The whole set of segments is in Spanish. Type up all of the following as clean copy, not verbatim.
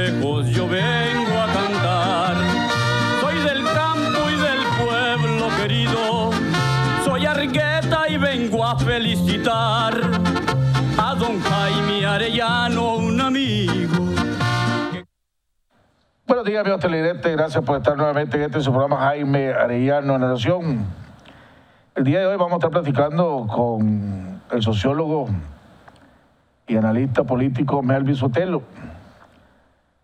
lejos yo vengo a cantar. Soy del campo y del pueblo querido, soy Argueta y vengo a felicitar a don Jaime Arellano, un amigo. Buenos días, amigos televidentes, gracias por estar nuevamente en su programa Jaime Arellano en la Nación. El día de hoy vamos a estar platicando con el sociólogo y analista político Melvin Sotelo.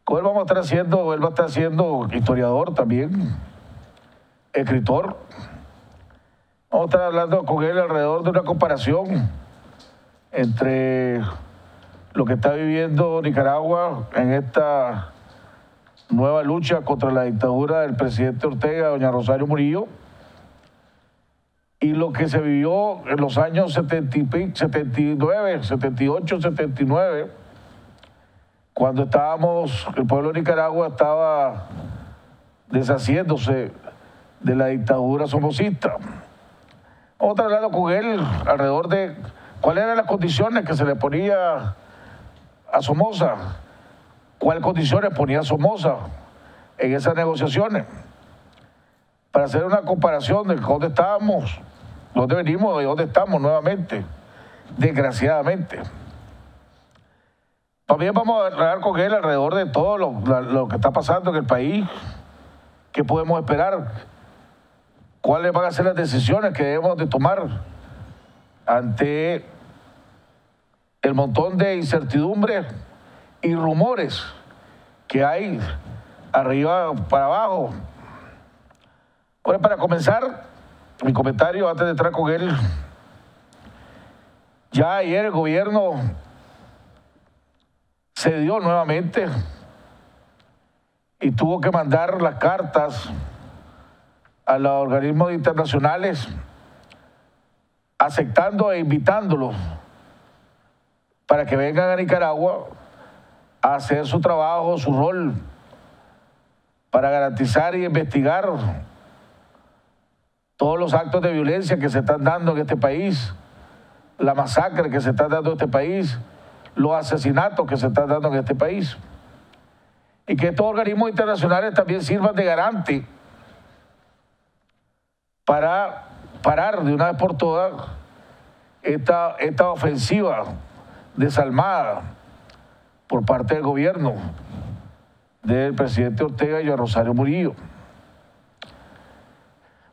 Con él vamos a estar haciendo, él va a estar siendo historiador también, escritor. Vamos a estar hablando con él alrededor de una comparación entre lo que está viviendo Nicaragua en esta nueva lucha contra la dictadura del presidente Ortega, doña Rosario Murillo, y lo que se vivió en los años 79, 78, 79, cuando el pueblo de Nicaragua estaba deshaciéndose de la dictadura somocista. Vamos a estar hablando con él alrededor de cuáles eran las condiciones que se le ponía a Somoza, cuáles condiciones ponía Somoza en esas negociaciones, para hacer una comparación de dónde estábamos, dónde venimos y dónde estamos nuevamente, desgraciadamente. También vamos a hablar con él alrededor de todo lo que está pasando en el país, qué podemos esperar, cuáles van a ser las decisiones que debemos de tomar ante el montón de incertidumbres y rumores que hay arriba para abajo. Bueno, para comenzar mi comentario, antes de entrar con él, ya ayer el gobierno cedió nuevamente y tuvo que mandar las cartas a los organismos internacionales aceptando e invitándolos para que vengan a Nicaragua a hacer su trabajo, su rol, para garantizar y investigar todos los actos de violencia que se están dando en este país, la masacre que se está dando en este país, los asesinatos que se están dando en este país. Y que estos organismos internacionales también sirvan de garante para parar de una vez por todas esta ofensiva desalmada por parte del gobierno del presidente Ortega y a Rosario Murillo.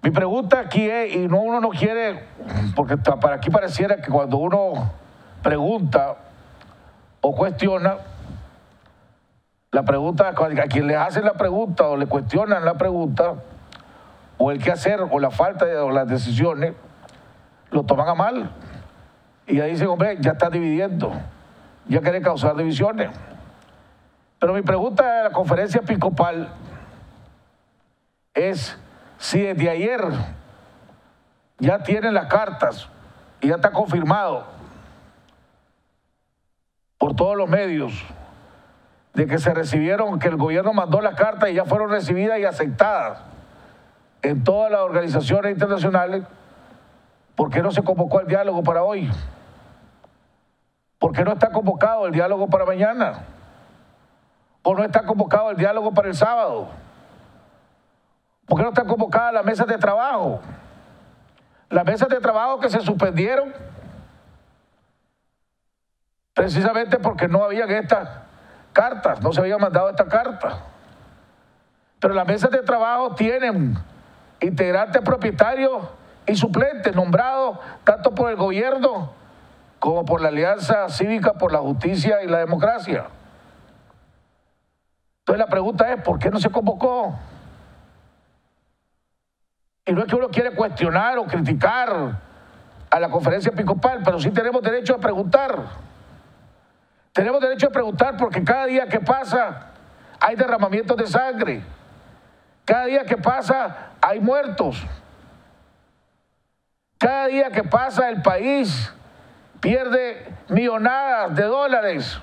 Mi pregunta aquí es, y uno no quiere, porque para aquí pareciera que cuando uno pregunta o cuestiona, la pregunta, a quien le hacen la pregunta o le cuestionan la pregunta, o el qué hacer, o la falta o las decisiones, lo toman a mal. Y ahí dicen, hombre, ya está dividiendo, ya quiere causar divisiones. Pero mi pregunta a la conferencia episcopal es si desde ayer ya tienen las cartas y ya está confirmado por todos los medios de que se recibieron, que el gobierno mandó las cartas y ya fueron recibidas y aceptadas en todas las organizaciones internacionales. ¿Por qué no se convocó el diálogo para hoy? ¿Por qué no está convocado el diálogo para mañana? ¿O no está convocado el diálogo para el sábado? ¿Por qué no está convocada la mesa de trabajo? Las mesas de trabajo que se suspendieron precisamente porque no habían estas cartas, no se habían mandado estas cartas. Pero las mesas de trabajo tienen integrantes propietarios y suplentes nombrados tanto por el gobierno como por la Alianza Cívica por la Justicia y la Democracia. Entonces la pregunta es, ¿por qué no se convocó? Y no es que uno quiere cuestionar o criticar a la conferencia episcopal, pero sí tenemos derecho a preguntar. Tenemos derecho a preguntar porque cada día que pasa hay derramamientos de sangre. Cada día que pasa hay muertos. Cada día que pasa el país pierde millonadas de dólares.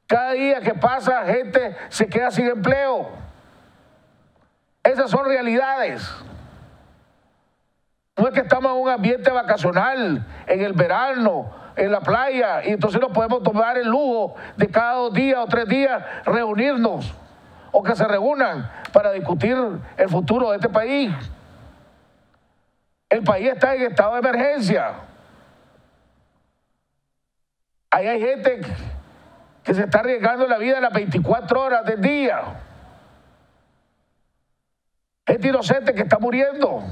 Cada día que pasa gente se queda sin empleo. Esas son realidades. No es que estamos en un ambiente vacacional, en el verano, en la playa, y entonces nos podemos tomar el lujo de cada 2 días o 3 días reunirnos, o que se reúnan para discutir el futuro de este país. El país está en estado de emergencia. Ahí hay gente que se está arriesgando la vida las 24 horas del día. Gente inocente que está muriendo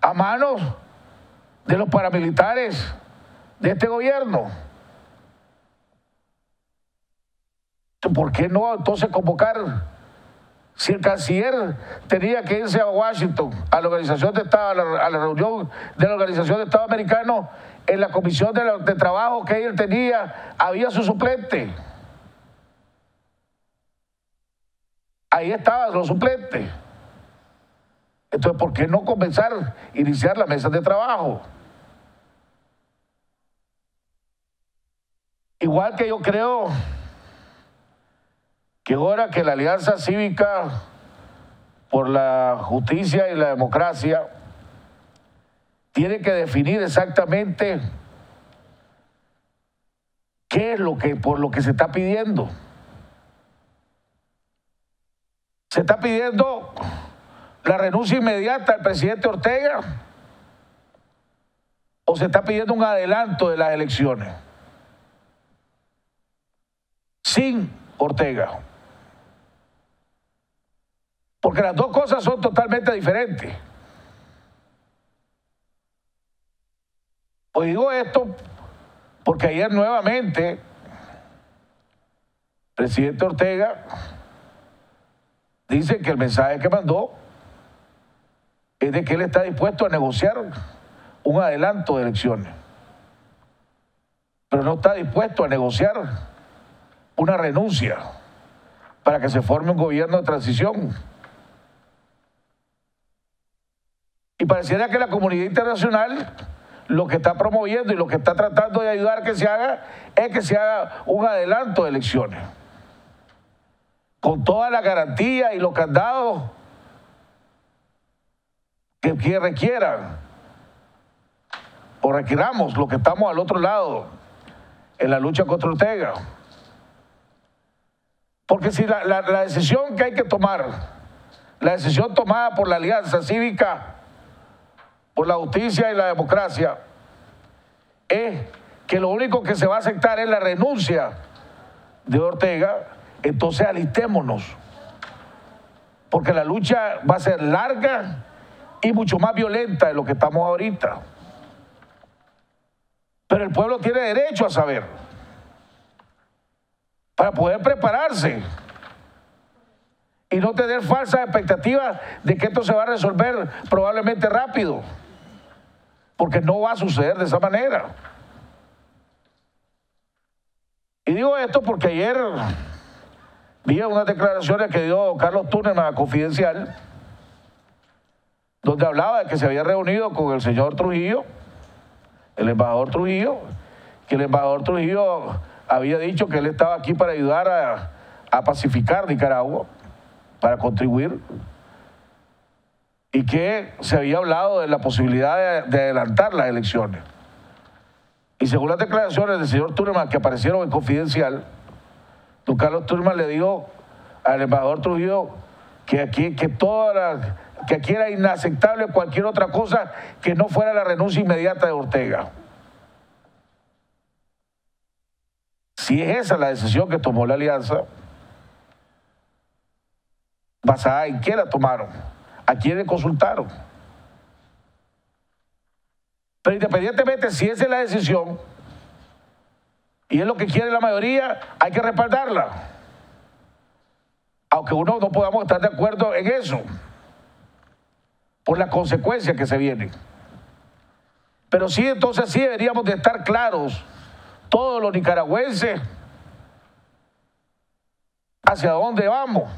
a manos de los paramilitares de este gobierno. ¿Por qué no entonces convocar? Si el canciller tenía que irse a Washington, a la Organización de Estado, a la reunión de la Organización de Estados Americanos, en la comisión de trabajo que él tenía, había su suplente. Ahí estaban los suplentes. Entonces, ¿por qué no comenzar a iniciar las mesas de trabajo? Igual que yo creo que ahora que la Alianza Cívica por la Justicia y la Democracia tiene que definir exactamente qué es por lo que se está pidiendo. Se está pidiendo la renuncia inmediata del presidente Ortega, o se está pidiendo un adelanto de las elecciones sin Ortega. Porque las dos cosas son totalmente diferentes. Pues digo esto porque ayer nuevamente el presidente Ortega dice que el mensaje que mandó es de que él está dispuesto a negociar un adelanto de elecciones, pero no está dispuesto a negociar una renuncia para que se forme un gobierno de transición. Y pareciera que la comunidad internacional lo que está promoviendo y lo que está tratando de ayudar que se haga es que se haga un adelanto de elecciones, con toda la garantía y los candados que requieran o requiramos los que estamos al otro lado en la lucha contra Ortega. Porque si la decisión que hay que tomar, la decisión tomada por la Alianza Cívica por la Justicia y la Democracia, es que lo único que se va a aceptar es la renuncia de Ortega, entonces alistémonos, porque la lucha va a ser larga y mucho más violenta de lo que estamos ahorita. Pero el pueblo tiene derecho a saber, para poder prepararse y no tener falsas expectativas de que esto se va a resolver probablemente rápido, porque no va a suceder de esa manera. Y digo esto porque ayer vi unas declaraciones que dio Carlos Tuneman a Confidencial, donde hablaba de que se había reunido con el señor Trujillo, el embajador Trujillo, que el embajador Trujillo había dicho que él estaba aquí para ayudar a pacificar Nicaragua, para contribuir, y que se había hablado de la posibilidad de adelantar las elecciones. Y según las declaraciones del señor Tuneman que aparecieron en Confidencial, don Carlos Tuneman le dijo al embajador Trujillo que aquí era inaceptable cualquier otra cosa que no fuera la renuncia inmediata de Ortega. Si es esa la decisión que tomó la alianza, ¿basada en qué la tomaron? ¿A quiénes consultaron? Pero independientemente si esa es la decisión y es lo que quiere la mayoría, hay que respaldarla, aunque uno no podamos estar de acuerdo en eso por las consecuencias que se vienen. Pero sí, entonces sí deberíamos de estar claros todos los nicaragüenses hacia dónde vamos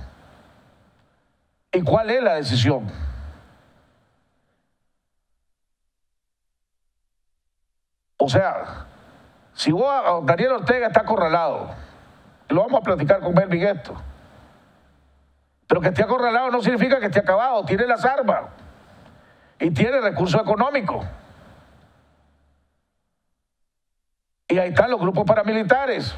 y cuál es la decisión. O sea, si Daniel Ortega está acorralado, lo vamos a platicar con Melvin esto, pero que esté acorralado no significa que esté acabado, tiene las armas y tiene recursos económicos. Y ahí están los grupos paramilitares,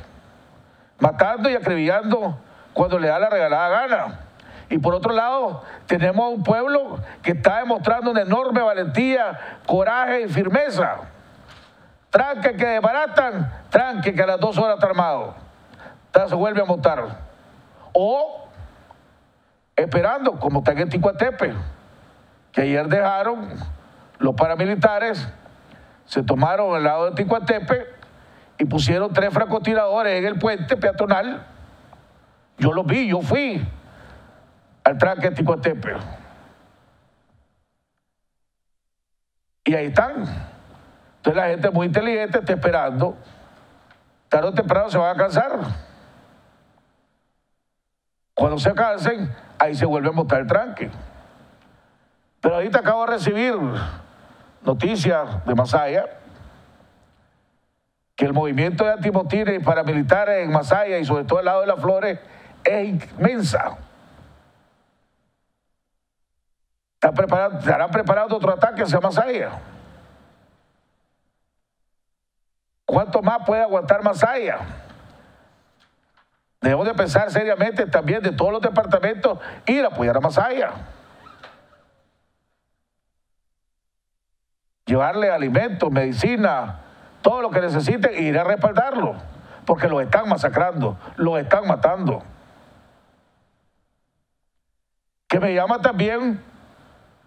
matando y acribillando cuando le da la regalada gana. Y por otro lado, tenemos a un pueblo que está demostrando una enorme valentía, coraje y firmeza. Tranque que desbaratan, tranque que a las 2 horas está armado. Entonces se vuelve a montar. O esperando, como está en Ticuatepe, que ayer dejaron los paramilitares, se tomaron el lado de Ticuatepe y pusieron 3 francotiradores en el puente peatonal. Yo los vi, yo fui al tranque de Ticuatepe. Y ahí están. Entonces la gente muy inteligente está esperando. Tarde o temprano se van a cansar. Cuando se cansen, ahí se vuelve a montar el tranque. Pero ahorita acabo de recibir noticias de Masaya, que el movimiento de antimotines y paramilitares en Masaya y sobre todo al lado de Las Flores es inmensa. Estarán preparando otro ataque hacia Masaya. ¿Cuánto más puede aguantar Masaya? Debemos de pensar seriamente también de todos los departamentos ir a apoyar a Masaya. Llevarle alimentos, medicina, todo lo que necesiten e ir a respaldarlo, porque los están masacrando, los están matando. Que me llama también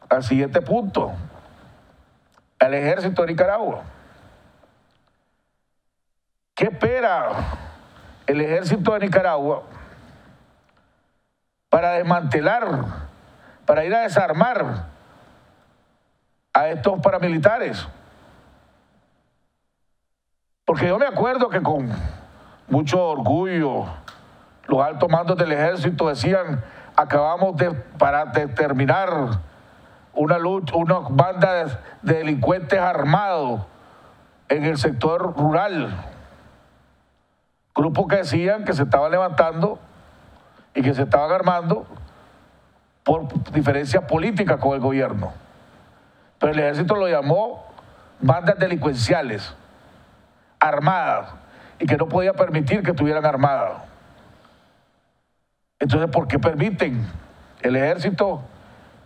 al siguiente punto, al ejército de Nicaragua. ¿Qué espera el ejército de Nicaragua para desmantelar, para ir a desarmar a estos paramilitares? Porque yo me acuerdo que con mucho orgullo los altos mandos del ejército decían: acabamos de terminar una lucha, una banda de delincuentes armados en el sector rural. Grupos que decían que se estaban levantando y que se estaban armando por diferencias políticas con el gobierno. Pero el ejército lo llamó bandas delincuenciales, armadas, y que no podía permitir que estuvieran armadas. Entonces, ¿por qué permiten el ejército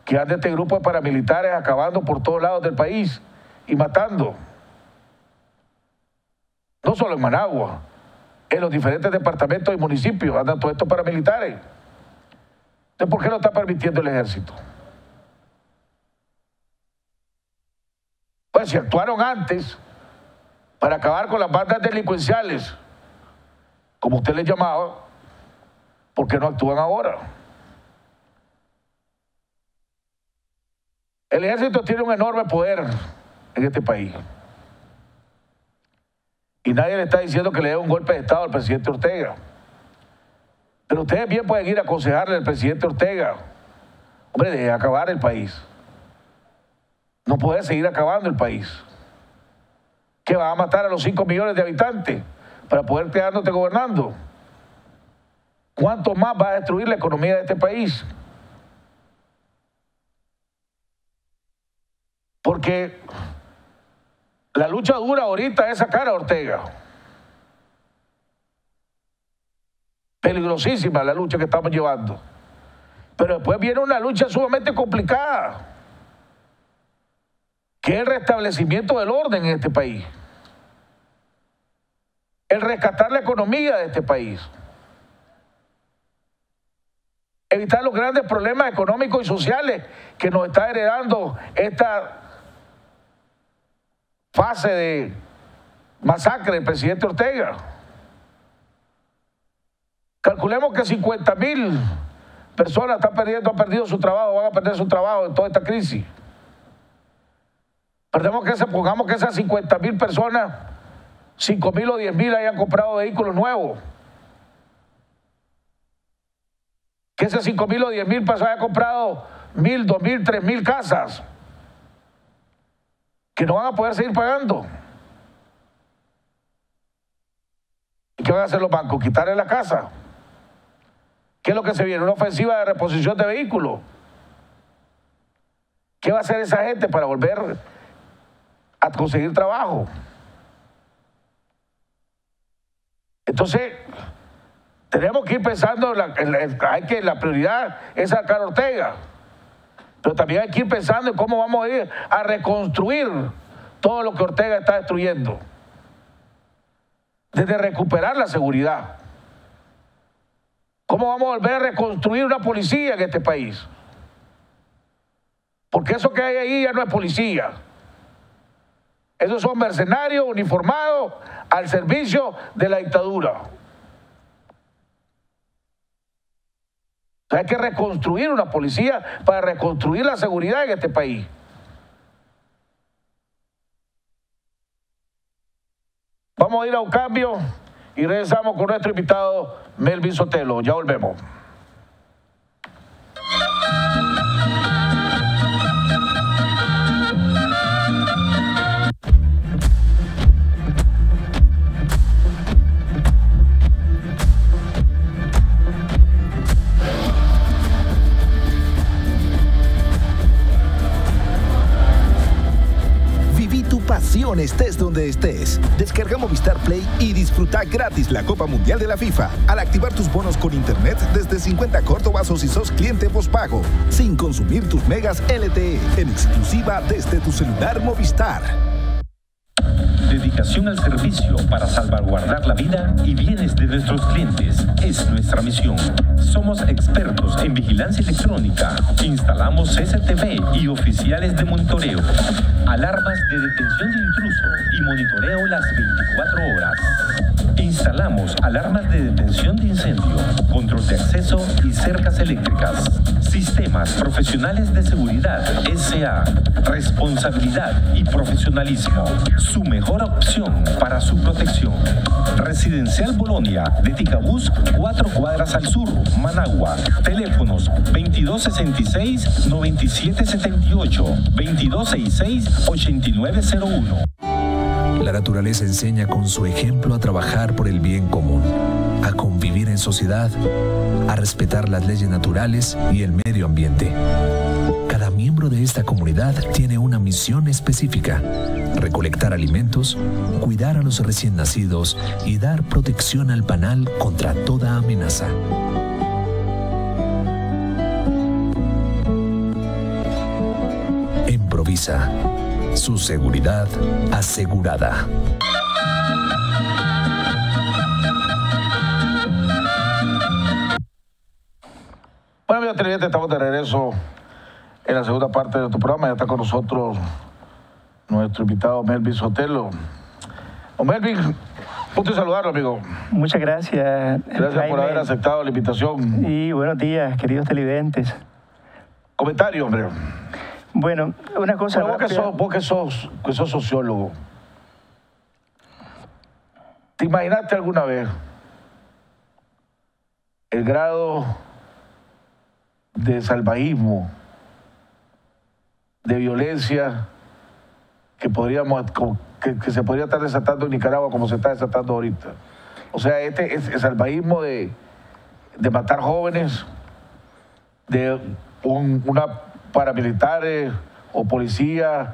que ande este grupo de paramilitares acabando por todos lados del país y matando? No solo en Managua, en los diferentes departamentos y municipios andan todos estos paramilitares. Entonces, ¿por qué lo está permitiendo el ejército? Pues si actuaron antes para acabar con las bandas delincuenciales, como usted les llamaba, ¿por qué no actúan ahora? El ejército tiene un enorme poder en este país. Y nadie le está diciendo que le dé un golpe de Estado al presidente Ortega. Pero ustedes bien pueden ir a aconsejarle al presidente Ortega: hombre, deje de acabar el país. No puede seguir acabando el país. ¿Que va a matar a los 5 millones de habitantes para poder quedándote gobernando? ¿Cuánto más va a destruir la economía de este país? Porque la lucha dura ahorita es sacar a Ortega. Peligrosísima la lucha que estamos llevando. Pero después viene una lucha sumamente complicada, que es el restablecimiento del orden en este país. El rescatar la economía de este país. Evitar los grandes problemas económicos y sociales que nos está heredando esta fase de masacre del presidente Ortega. Calculemos que 50,000 personas han perdido su trabajo, van a perder su trabajo en toda esta crisis. Pongamos que esas 50,000 personas, 5,000 o 10,000 hayan comprado vehículos nuevos. Que esas 5,000 o 10,000 personas hayan comprado 1,000, 2,000, 3,000 casas, que no van a poder seguir pagando. ¿Y qué van a hacer los bancos? ¿Quitarle la casa? ¿Qué es lo que se viene? ¿Una ofensiva de reposición de vehículos? ¿Qué va a hacer esa gente para volver a conseguir trabajo? Entonces, tenemos que ir pensando, la prioridad es sacar a Ortega, pero también hay que ir pensando en cómo vamos a ir a reconstruir todo lo que Ortega está destruyendo. Desde recuperar la seguridad. ¿Cómo vamos a volver a reconstruir una policía en este país? Porque eso que hay ahí ya no es policía. Esos son mercenarios uniformados al servicio de la dictadura. Hay que reconstruir una policía para reconstruir la seguridad en este país. Vamos a ir a un cambio y regresamos con nuestro invitado Melvin Sotelo. Ya volvemos. Estés donde estés. Descarga Movistar Play y disfruta gratis la Copa Mundial de la FIFA al activar tus bonos con internet desde 50 córdobas o si sos cliente postpago, sin consumir tus megas LTE, en exclusiva desde tu celular Movistar. Dedicación al servicio para salvaguardar la vida y bienes de nuestros clientes es nuestra misión. Somos expertos en vigilancia electrónica. Instalamos CCTV y oficiales de monitoreo, alarmas de detención de intruso y monitoreo las 24 horas. Instalamos alarmas de detención de incendio, control de acceso y cercas eléctricas. Sistemas profesionales de seguridad SA. Responsabilidad y profesionalismo. Su mejor opción para su protección. Residencial Bolonia de Ticabús, 4 cuadras al sur, Managua. Teléfonos 2266-9778, 2266-8901. La naturaleza enseña con su ejemplo a trabajar por el bien común, a convivir en sociedad, a respetar las leyes naturales y el medio ambiente. Cada miembro de esta comunidad tiene una misión específica: recolectar alimentos, cuidar a los recién nacidos y dar protección al panal contra toda amenaza. Improvisa. Su seguridad asegurada. Bueno, amigos televidentes, estamos de regreso en la segunda parte de nuestro programa. Ya está con nosotros nuestro invitado Melvin Sotelo. Melvin, gusto saludarlo, amigo. Muchas gracias. Gracias Jaime, por haber aceptado la invitación. Y buenos días, queridos televidentes. Comentario, hombre. Bueno, una cosa. Bueno, vos que sos sociólogo, ¿te imaginaste alguna vez el grado de salvajismo, de violencia que se podría estar desatando en Nicaragua como se está desatando ahorita? O sea, este es el salvajismo de matar jóvenes, de una paramilitares o policías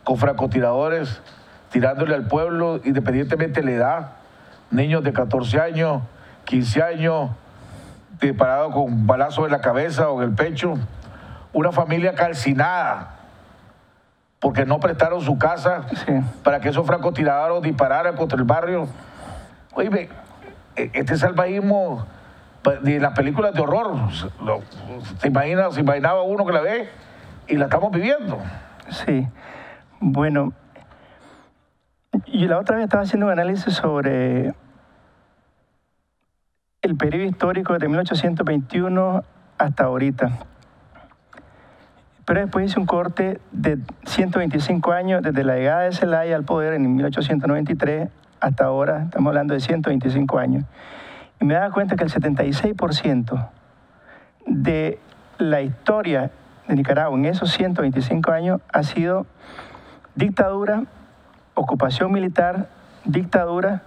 con francotiradores tirándole al pueblo independientemente de la edad, niños de 14 años, 15 años, disparados con balazos en la cabeza o en el pecho, una familia calcinada porque no prestaron su casa para que esos francotiradores dispararan contra el barrio. Oye, este salvajismo de las películas de horror, se imaginaba uno que la ve y la estamos viviendo. Sí, bueno, y la otra vez estaba haciendo un análisis sobre el periodo histórico de 1821 hasta ahorita. Pero después hice un corte de 125 años desde la llegada de Zelaya al poder en 1893 hasta ahora, estamos hablando de 125 años. Y me daba cuenta que el 76% de la historia de Nicaragua en esos 125 años ha sido dictadura, ocupación militar, dictadura,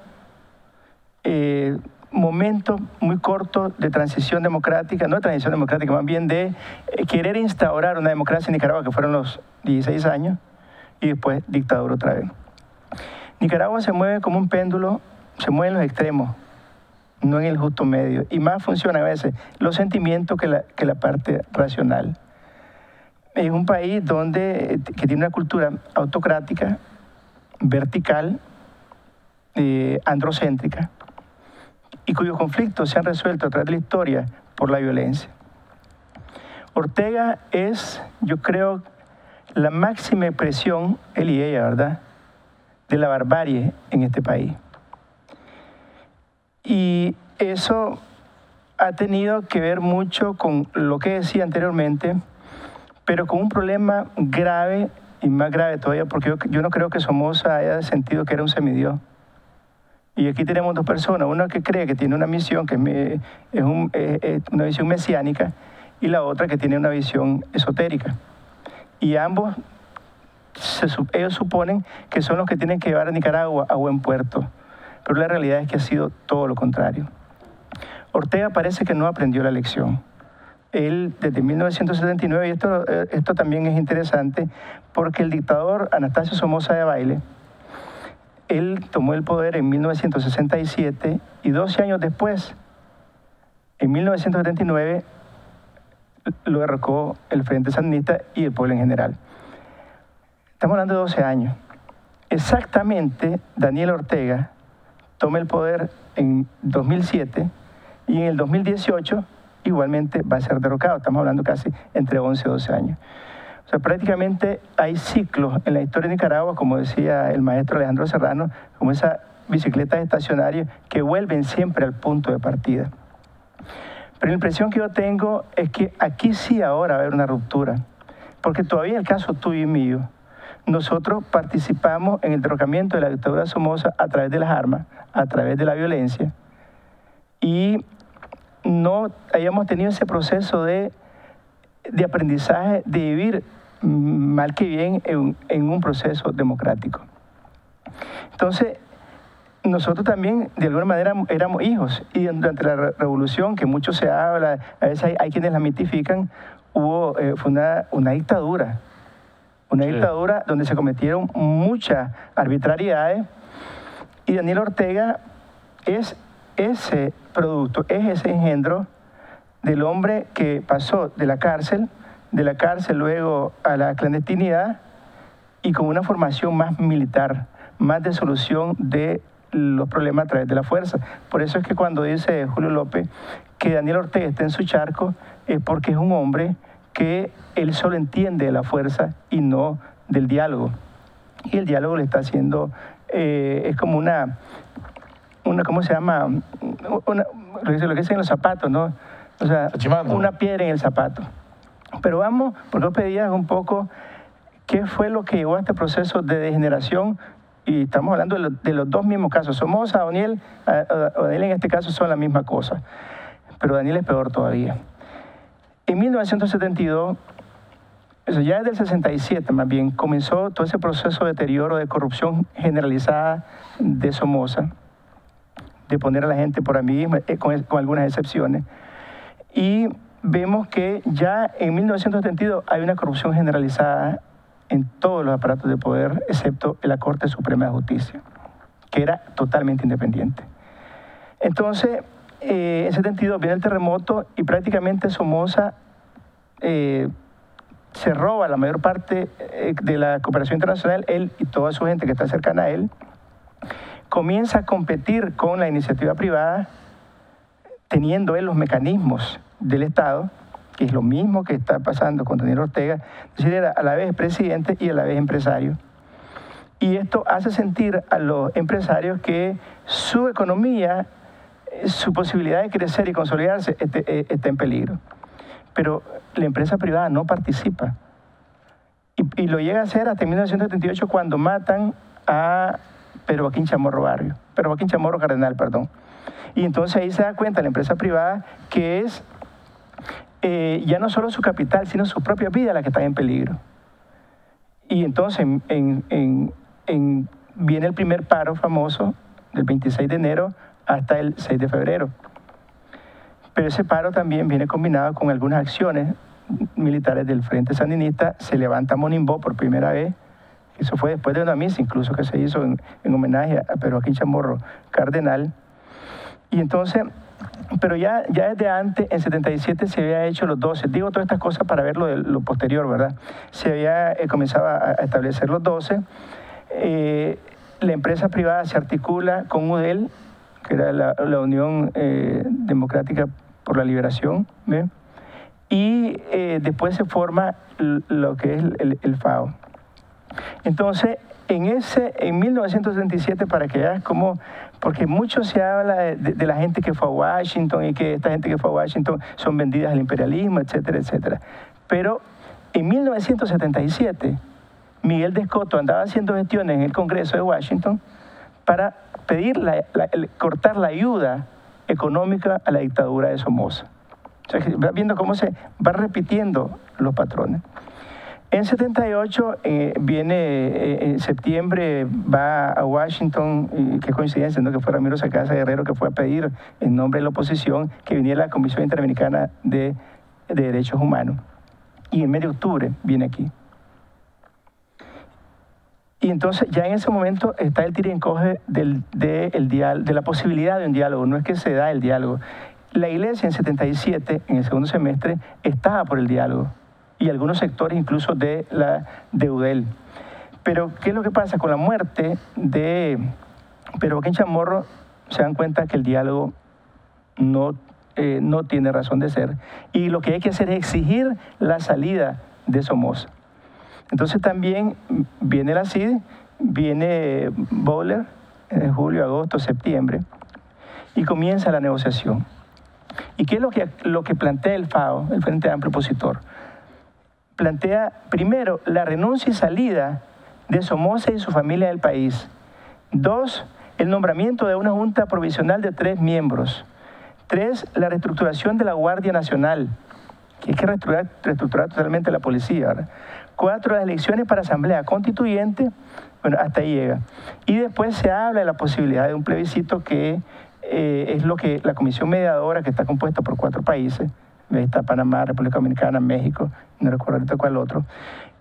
momentos muy cortos de transición democrática, no de transición democrática, más bien de querer instaurar una democracia en Nicaragua, que fueron los 16 años, y después dictadura otra vez. Nicaragua se mueve como un péndulo, se mueve en los extremos. no en el justo medio. Y más funcionan a veces los sentimientos que la parte racional. Es un país que tiene una cultura autocrática, vertical, androcéntrica, y cuyos conflictos se han resuelto a través de la historia por la violencia. Ortega es, yo creo, la máxima expresión, él y ella, ¿verdad?, de la barbarie en este país. Y eso ha tenido que ver mucho con lo que decía anteriormente, pero con un problema grave y más grave todavía, porque yo no creo que Somoza haya sentido que era un semidios. Y aquí tenemos dos personas, una que cree que tiene una misión, que es una visión mesiánica, y la otra que tiene una visión esotérica. Y ambos, ellos suponen que son los que tienen que llevar a Nicaragua a buen puerto, pero la realidad es que ha sido todo lo contrario. Ortega parece que no aprendió la lección. Él, desde 1979, y esto también es interesante, porque el dictador Anastasio Somoza Debayle, él tomó el poder en 1967 y 12 años después, en 1979, lo derrocó el Frente Sandinista y el pueblo en general. Estamos hablando de 12 años. Exactamente, Daniel Ortega toma el poder en 2007 y en el 2018 igualmente va a ser derrocado. Estamos hablando casi entre 11 y 12 años. O sea, prácticamente hay ciclos en la historia de Nicaragua, como decía el maestro Alejandro Serrano, como esas bicicletas estacionarias que vuelven siempre al punto de partida. Pero la impresión que yo tengo es que aquí sí ahora va a haber una ruptura, porque todavía en el caso tuyo y mío, nosotros participamos en el derrocamiento de la dictadura de Somoza a través de las armas, a través de la violencia, y no hayamos tenido ese proceso de aprendizaje, de vivir mal que bien en un proceso democrático. Entonces, nosotros también, de alguna manera, éramos hijos, y durante la revolución, que mucho se habla, a veces hay quienes la mitifican, fue una dictadura. Una dictadura donde se cometieron muchas arbitrariedades, y Daniel Ortega es ese producto, es ese engendro del hombre que pasó de la cárcel luego a la clandestinidad, y con una formación más militar, más de solución de los problemas a través de la fuerza. Por eso es que cuando dice Julio López que Daniel Ortega está en su charco, es porque es un hombre que él solo entiende de la fuerza y no del diálogo. Y el diálogo le está haciendo, es como una ¿cómo se llama? Lo que dicen los zapatos, ¿no? O sea, una piedra en el zapato. Pero vamos, porque vos pedías un poco qué fue lo que llevó a este proceso de degeneración, y estamos hablando de los dos mismos casos. Somoza, Daniel en este caso son la misma cosa, pero Daniel es peor todavía. En 1972, ya desde el 67 más bien, comenzó todo ese proceso de deterioro, de corrupción generalizada de Somoza, de poner a la gente por amiguismo, con algunas excepciones. Y vemos que ya en 1972 hay una corrupción generalizada en todos los aparatos de poder, excepto en la Corte Suprema de Justicia, que era totalmente independiente. Entonces, en 72 viene el terremoto y prácticamente Somoza se roba la mayor parte de la cooperación internacional, él y toda su gente que está cercana a él. Comienza a competir con la iniciativa privada, teniendo él los mecanismos del Estado, que es lo mismo que está pasando con Daniel Ortega, es decir, era a la vez presidente y a la vez empresario. Y esto hace sentir a los empresarios que su economía, su posibilidad de crecer y consolidarse está en peligro. Pero la empresa privada no participa. Y lo llega a hacer hasta 1978, cuando matan a Pedro Joaquín Chamorro Cardenal. Y entonces ahí se da cuenta la empresa privada que es ya no solo su capital, sino su propia vida la que está en peligro. Y entonces viene el primer paro famoso del 26 de enero hasta el 6 de febrero. Pero ese paro también viene combinado con algunas acciones militares del Frente Sandinista. Se levanta Monimbó por primera vez. Eso fue después de una misa incluso que se hizo en homenaje a Pedro Joaquín Chamorro Cardenal. Y entonces, pero ya desde antes, en 77 se había hecho los 12. Digo todas estas cosas para ver lo posterior, ¿verdad? Se había comenzado a establecer los 12. La empresa privada se articula con UDEL, que era la Unión Democrática por la Liberación, ¿ve? Y después se forma lo que es el FAO. Entonces, en 1977, para que veas cómo, porque mucho se habla de la gente que fue a Washington y que esta gente que fue a Washington son vendidas al imperialismo, etcétera, etcétera. Pero en 1977, Miguel de Escoto andaba haciendo gestiones en el Congreso de Washington para pedir cortar la ayuda económica a la dictadura de Somoza. O sea, va viendo cómo se va repitiendo los patrones. En 78 en septiembre va a Washington, qué coincidencia, ¿no? Que fue Ramiro Sacasa Guerrero que fue a pedir en nombre de la oposición que viniera la Comisión Interamericana de Derechos Humanos. Y en mes de octubre viene aquí. Y entonces ya en ese momento está el tira y encoge de la posibilidad de un diálogo, no es que se da el diálogo. La Iglesia en 77, en el segundo semestre, estaba por el diálogo y algunos sectores incluso de UDEL. Pero ¿qué es lo que pasa? Con la muerte de Pedro Joaquín Chamorro se dan cuenta que el diálogo no tiene razón de ser y lo que hay que hacer es exigir la salida de Somoza. Entonces también viene la CID, viene Bowler, en julio, agosto, septiembre, y comienza la negociación. ¿Y qué es lo que plantea el FAO, el Frente Amplio Opositor? Plantea primero la renuncia y salida de Somoza y su familia del país. 2, el nombramiento de una junta provisional de 3 miembros. 3, la reestructuración de la Guardia Nacional, que hay que reestructurar totalmente la policía, ¿verdad? 4, las elecciones para asamblea constituyente, bueno, hasta ahí llega. Y después se habla de la posibilidad de un plebiscito que es lo que la comisión mediadora, que está compuesta por 4 países, está Panamá, República Dominicana, México, no recuerdo ahorita cuál otro,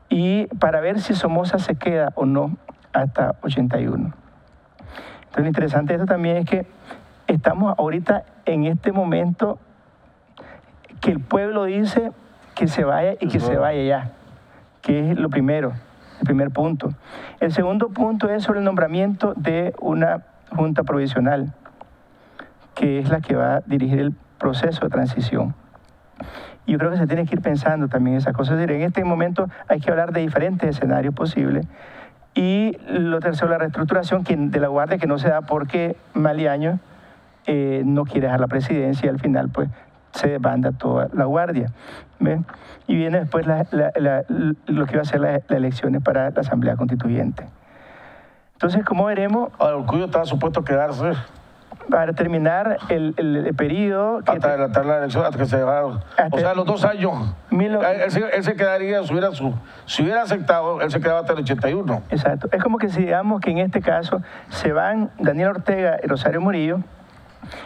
y para ver si Somoza se queda o no hasta 81. Entonces lo interesante de esto también es que estamos ahorita en este momento que el pueblo dice que se vaya y que se vaya ya, que es lo primero, el primer punto. El segundo punto es sobre el nombramiento de una junta provisional, que es la que va a dirigir el proceso de transición. Y yo creo que se tiene que ir pensando también esas cosas. Es decir, en este momento hay que hablar de diferentes escenarios posibles. Y lo tercero, la reestructuración de la Guardia, que no se da porque Maliaño no quiere dejar la presidencia y al final pues se desbanda toda la Guardia. ¿Ve? Y viene después lo que va a ser las elecciones para la Asamblea Constituyente. Entonces, como veremos... Ahora, Urcullo estaba supuesto a quedarse. Para terminar el periodo... Hasta adelantar la elección, hasta que se llevaron. O sea, los 2 años. Él se quedaría, si hubiera aceptado, él se quedaba hasta el 81. Exacto. Es como que si digamos que en este caso se van Daniel Ortega y Rosario Murillo,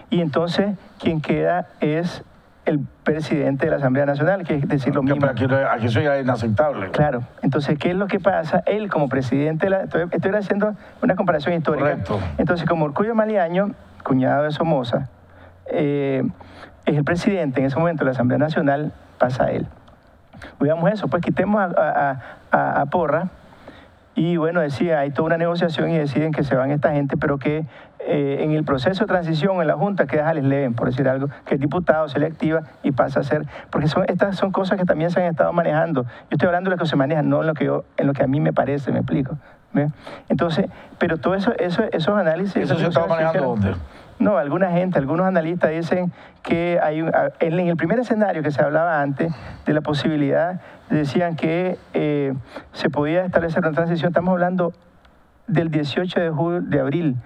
y entonces quien queda es el presidente de la Asamblea Nacional, que es decir lo mismo. Pero aquí eso ya es inaceptable. Claro. Entonces, ¿qué es lo que pasa? Él como presidente de la... Estoy haciendo una comparación histórica. Correcto. Entonces, como Urcullo Maliaño, cuñado de Somoza, es el presidente en ese momento de la Asamblea Nacional, pasa a él. Veamos eso, pues quitemos a Porra y bueno, decía, hay toda una negociación y deciden que se van esta gente, pero que en el proceso de transición en la Junta queda Alex Leven, por decir algo, que es diputado, se le activa y pasa a ser, porque estas son cosas que también se han estado manejando. Yo estoy hablando de lo que se maneja, no en lo que a mí me parece, me explico. ¿Ve? Entonces, pero todo esos análisis... ¿Eso se está manejando dónde? No, algunos analistas dicen que en el primer escenario que se hablaba antes de la posibilidad, decían que se podía establecer una transición, estamos hablando del 18 de abril,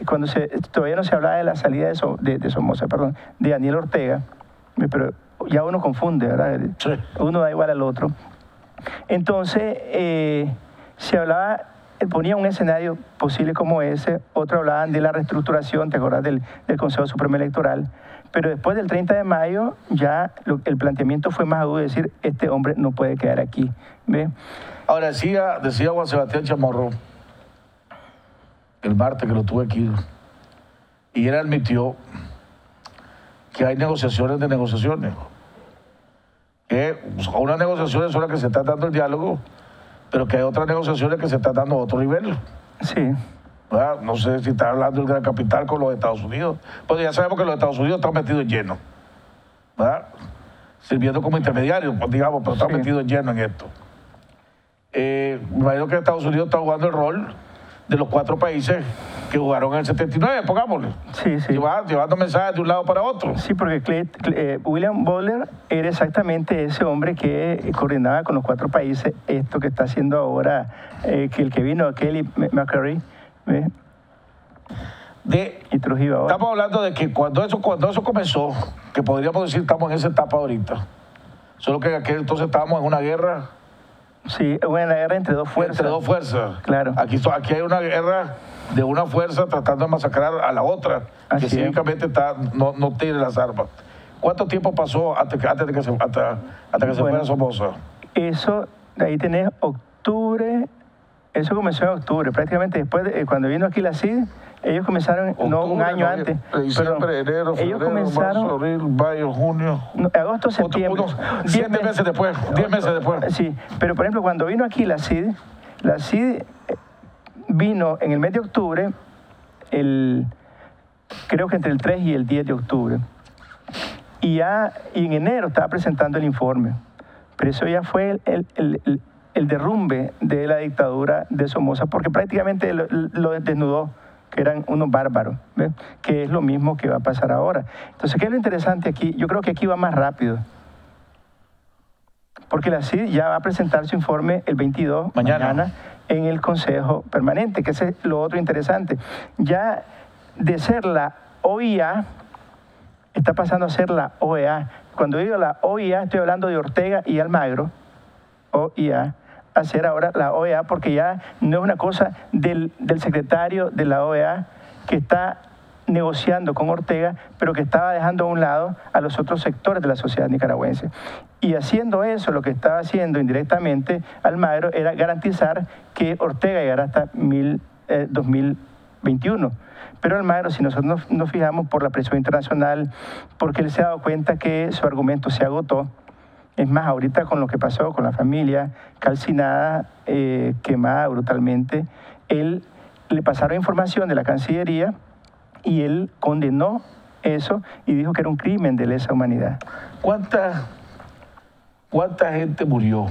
cuando todavía no se hablaba de la salida de Somoza, perdón, de Daniel Ortega, pero ya uno confunde, ¿verdad? Sí. Uno da igual al otro. Entonces, se hablaba, ponía un escenario posible como ese, otros hablaban de la reestructuración, ¿te acordás del Consejo Supremo Electoral? Pero después del 30 de mayo ya el planteamiento fue más agudo, de decir, este hombre no puede quedar aquí. ¿Ve? Ahora, decía Juan Sebastián Chamorro, el martes que lo tuve aquí, y él admitió que hay negociaciones de negociaciones. Que unas negociaciones son las que se está dando el diálogo, pero que hay otras negociaciones que se están dando a otro nivel. Sí. ¿Verdad? No sé si está hablando el gran capital con los Estados Unidos, pues ya sabemos que los Estados Unidos están metidos en lleno, ¿verdad? Sirviendo como intermediarios, pues, digamos, pero están metidos en lleno en esto. Me imagino que Estados Unidos está jugando el rol de los 4 países que jugaron en el 79, pongámosle. Sí, sí. Llevando mensajes de un lado para otro. Sí, porque William Butler era exactamente ese hombre que coordinaba con los 4 países esto que está haciendo ahora, que el que vino, Kelly McCurry, ¿ves? Y Trujillo ahora. Estamos hablando de que cuando eso comenzó, que podríamos decir estamos en esa etapa ahorita, solo que en aquel entonces estábamos en una guerra. Sí, una guerra entre 2 fuerzas. Entre 2 fuerzas. Claro. Aquí hay una guerra de una fuerza tratando de masacrar a la otra, así que cívicamente no tiene las armas. ¿Cuánto tiempo pasó antes de que se fuera Somoza? Eso, de ahí tenés octubre, eso comenzó en octubre, prácticamente después de cuando vino aquí la CID, ellos comenzaron, octubre, no un año antes. Diciembre, enero, febrero, marzo, abril, mayo, junio. Agosto, septiembre. 7 meses después, 10 meses después. Sí, pero por ejemplo, cuando vino aquí la CID vino en el mes de octubre, creo que entre el 3 y el 10 de octubre. Y en enero estaba presentando el informe. Pero eso ya fue el derrumbe de la dictadura de Somoza, porque prácticamente lo desnudó, que eran unos bárbaros, ¿ves? Que es lo mismo que va a pasar ahora. Entonces, ¿qué es lo interesante aquí? Yo creo que aquí va más rápido. Porque la CID ya va a presentar su informe el 22, mañana en el Consejo Permanente, que ese es lo otro interesante. Ya de ser la OIA, está pasando a ser la OEA. Cuando digo la OIA, estoy hablando de Ortega y Almagro, OIA, a ser ahora la OEA, porque ya no es una cosa del secretario de la OEA que está negociando con Ortega, pero que estaba dejando a un lado a los otros sectores de la sociedad nicaragüense. Y haciendo eso, lo que estaba haciendo indirectamente Almagro era garantizar que Ortega llegara hasta 2021. Pero Almagro, si nosotros nos fijamos por la presión internacional, porque él se ha dado cuenta que su argumento se agotó. Es más, ahorita con lo que pasó con la familia calcinada, quemada brutalmente, él le pasaron información de la Cancillería y él condenó eso y dijo que era un crimen de lesa humanidad. ¿Cuánta gente murió?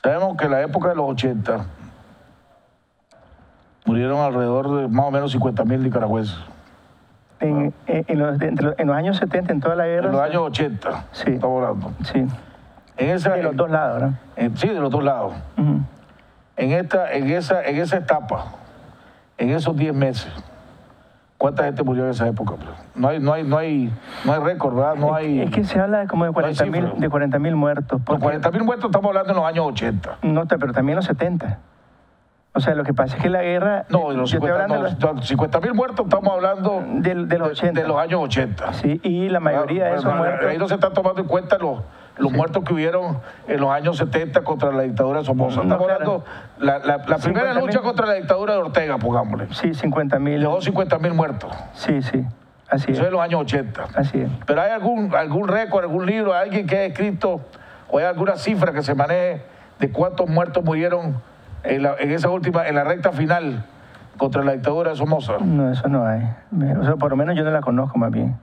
Sabemos que en la época de los 80 murieron alrededor de más o menos 50.000 nicaragüenses. En los años 70, en toda la guerra. En los años 80, sí, estamos hablando. Sí. De los 2 lados, ¿no? Sí, de los 2 lados. En esa etapa, en esos 10 meses, ¿cuánta gente murió en esa época? No hay récord, ¿verdad? Es que se habla de como de 40.000 muertos. Los 40.000 muertos estamos hablando en los años 80. No, pero también en los 70. O sea, lo que pasa es que la guerra... No, de los 50.000 muertos estamos hablando de los años 80. Sí, y la mayoría de esos muertos... Ahí no se están tomando en cuenta los muertos que hubieron en los años 70 contra la dictadura de Somoza. Estamos hablando la primera lucha contra la dictadura de Ortega, pongámosle. Sí, 50.000. Dejó 50.000 muertos. Sí, sí, así es. Eso es en los años 80. Así es. Pero ¿hay algún récord, algún libro, alguien que haya escrito o hay alguna cifra que se maneje de cuántos muertos murieron en la recta final contra la dictadura de Somoza? No, eso no hay. O sea, por lo menos yo no la conozco más bien.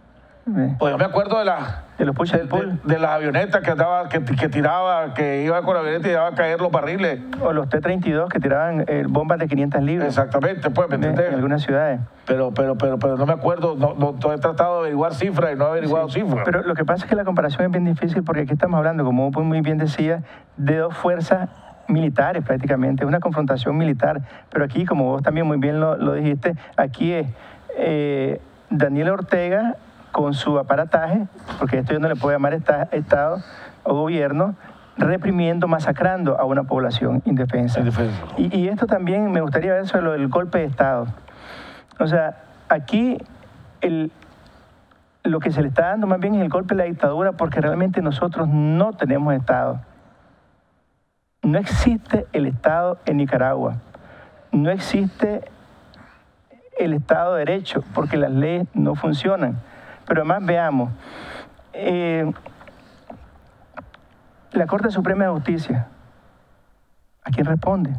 Pues yo me acuerdo de las avionetas que tiraba, que iba con la avioneta y iba a caer los barriles. O los T-32 que tiraban bombas de 500 libras. Exactamente, pues, ¿me entendés? En algunas ciudades. Pero no me acuerdo, no he tratado de averiguar cifras y no he averiguado cifras. Pero lo que pasa es que la comparación es bien difícil porque aquí estamos hablando, como muy bien decía, de 2 fuerzas militares prácticamente, es una confrontación militar. Pero aquí, como vos también muy bien lo dijiste, aquí es Daniel Ortega con su aparataje, porque esto yo no le puedo llamar Estado o gobierno, reprimiendo, masacrando a una población indefensa. Y esto también me gustaría ver sobre lo del golpe de Estado. O sea, aquí lo que se le está dando más bien es el golpe de la dictadura porque realmente nosotros no tenemos Estado. No existe el Estado en Nicaragua. No existe el Estado de Derecho, porque las leyes no funcionan. Pero además veamos, la Corte Suprema de Justicia, ¿a quién responde?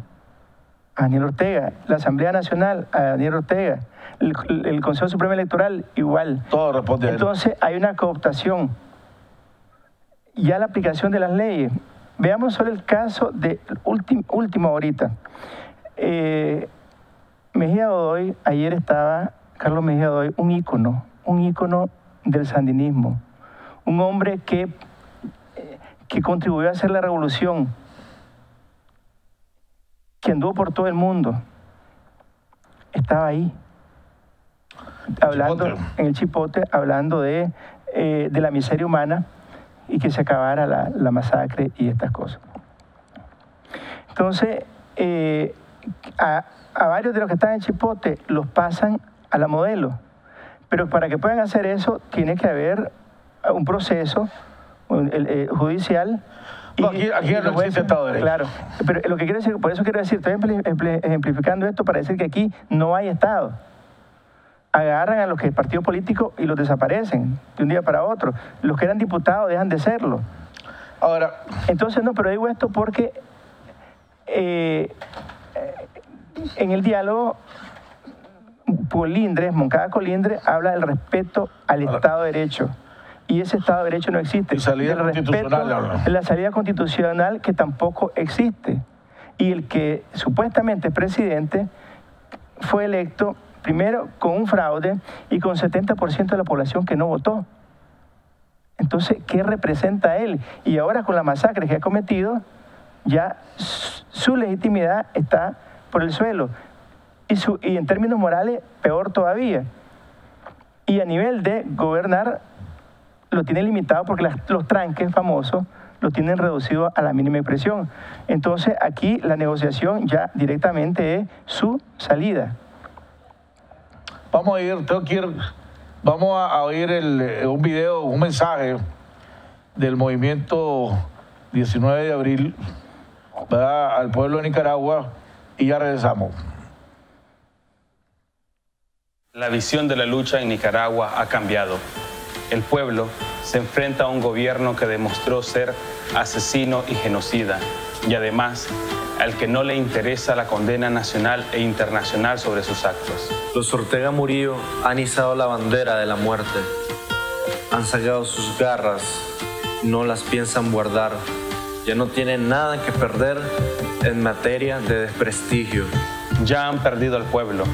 A Daniel Ortega. La Asamblea Nacional, a Daniel Ortega. El Consejo Supremo Electoral, igual. Todo responde a él. Entonces hay una cooptación. Ya la aplicación de las leyes. Veamos solo el caso de último ahorita. Mejía Godoy, ayer estaba Carlos Mejía Godoy, un ícono del sandinismo. Un hombre que contribuyó a hacer la revolución, que anduvo por todo el mundo. Estaba ahí, hablando en el Chipote, hablando de la miseria humana y que se acabara la masacre y estas cosas. Entonces, a varios de los que están en Chipote los pasan a la Modelo, pero para que puedan hacer eso tiene que haber un proceso judicial. No, aquí no existe Estado de Derecho. Claro, pero lo que quiero decir, por eso quiero decir, estoy ejemplificando esto para decir que aquí no hay Estado. Agarran a los que el partido político y los desaparecen de un día para otro. Los que eran diputados dejan de serlo. Ahora, entonces, no, pero digo esto porque en el diálogo Moncada Colindres habla del respeto al Estado de Derecho. Y ese Estado de Derecho no existe. Y salida constitucional. La salida constitucional que tampoco existe. Y el que supuestamente es presidente fue electo primero con un fraude y con 70% de la población que no votó. Entonces, ¿qué representa él? Y ahora con la masacre que ha cometido, ya su legitimidad está por el suelo. Y en términos morales, peor todavía. Y a nivel de gobernar, lo tiene limitado porque los tranques famosos lo tienen reducido a la mínima expresión. Entonces, aquí la negociación ya directamente es su salida. Vamos a oír un video, un mensaje del movimiento 19 de abril, ¿verdad?, al pueblo de Nicaragua, y ya regresamos. La visión de la lucha en Nicaragua ha cambiado. El pueblo se enfrenta a un gobierno que demostró ser asesino y genocida, y además al que no le interesa la condena nacional e internacional sobre sus actos. Los Ortega Murillo han izado la bandera de la muerte, han sacado sus garras, no las piensan guardar, ya no tienen nada que perder en materia de desprestigio. Ya han perdido al pueblo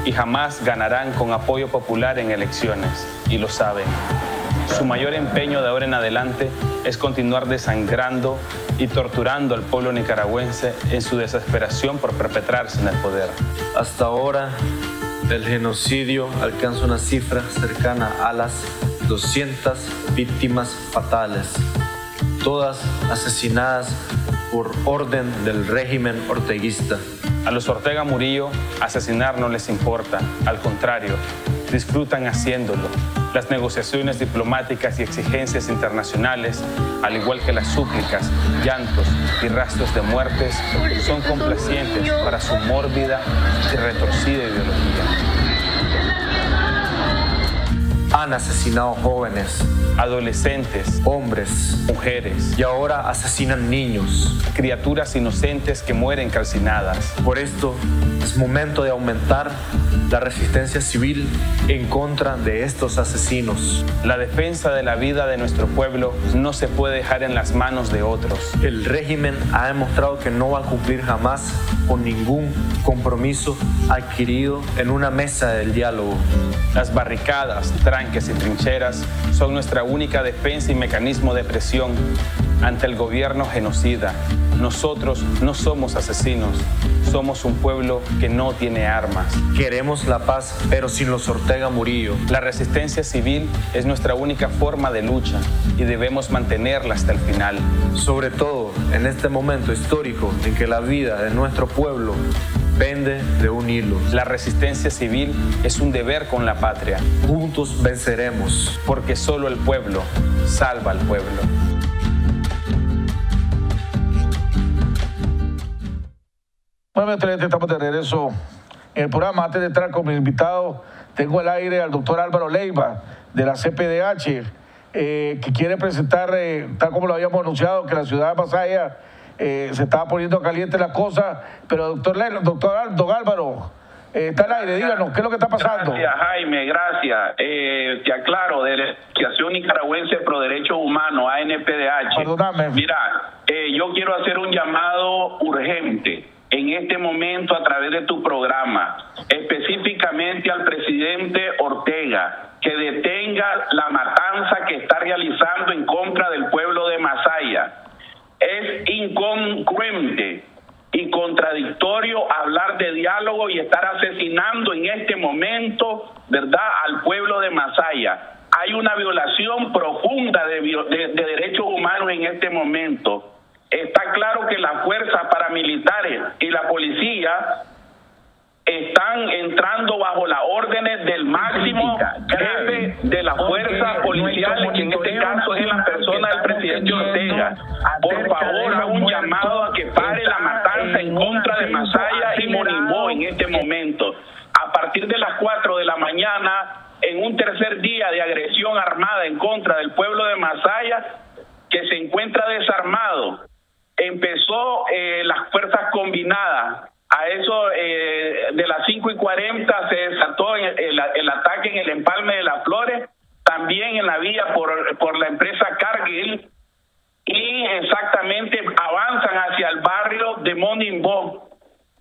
y jamás ganarán con apoyo popular en elecciones, y lo saben. Su mayor empeño de ahora en adelante es continuar desangrando y torturando al pueblo nicaragüense en su desesperación por perpetrarse en el poder. Hasta ahora, el genocidio alcanza una cifra cercana a las 200 víctimas fatales, todas asesinadas por orden del régimen orteguista. A los Ortega Murillo asesinar no les importa, al contrario, disfrutan haciéndolo. Las negociaciones diplomáticas y exigencias internacionales, al igual que las súplicas, llantos y rastros de muertes, son complacientes para su mórbida y retorcida ideología. Han asesinado jóvenes, adolescentes, hombres, mujeres, y ahora asesinan niños, criaturas inocentes que mueren calcinadas. Por esto es momento de aumentar la resistencia civil en contra de estos asesinos. La defensa de la vida de nuestro pueblo no se puede dejar en las manos de otros. El régimen ha demostrado que no va a cumplir jamás con ningún compromiso adquirido en una mesa del diálogo. Las barricadas, tranques y trincheras son nuestra única defensa y mecanismo de presión ante el gobierno genocida. Nosotros no somos asesinos, somos un pueblo que no tiene armas. Queremos la paz, pero sin los Ortega Murillo. La resistencia civil es nuestra única forma de lucha y debemos mantenerla hasta el final. Sobre todo en este momento histórico en que la vida de nuestro pueblo pende de un hilo. La resistencia civil es un deber con la patria. Juntos venceremos. Porque solo el pueblo salva al pueblo. Bueno, estamos de regreso en el programa. Antes de entrar con mi invitado, tengo al aire al doctor Álvaro Leiva, de la CPDH, que quiere presentar, tal como lo habíamos anunciado, que la ciudad de Masaya se estaba poniendo caliente la cosa, pero don Álvaro, está al aire, díganos, ¿qué es lo que está pasando? Gracias, Jaime, gracias. Te aclaro, de la Asociación Nicaragüense Pro Derechos Humanos, ANPDH. Perdóname. Mira, yo quiero hacer un llamado urgente en este momento a través de tu programa, específicamente al presidente Ortega, que detenga la matanza que está realizando en contra del pueblo de Masaya. Es incongruente y contradictorio hablar de diálogo y estar asesinando en este momento, ¿verdad?, al pueblo de Masaya. Hay una violación profunda de derechos humanos en este momento. Está claro que las fuerzas paramilitares y la policía están entrando bajo las órdenes del máximo jefe de las fuerzas policiales, que en este caso es la persona del presidente Ortega. Por favor, haga un llamado a que pare la matanza en contra de Masaya y Monimbó en este momento. A partir de las 4 de la mañana, en un tercer día de agresión armada en contra del pueblo de Masaya, que se encuentra desarmado, empezó las fuerzas combinadas. A eso de las 5:40 se desató el ataque en el Empalme de las Flores, también en la vía por la empresa Cargill, y exactamente avanzan hacia el barrio de Monimbó,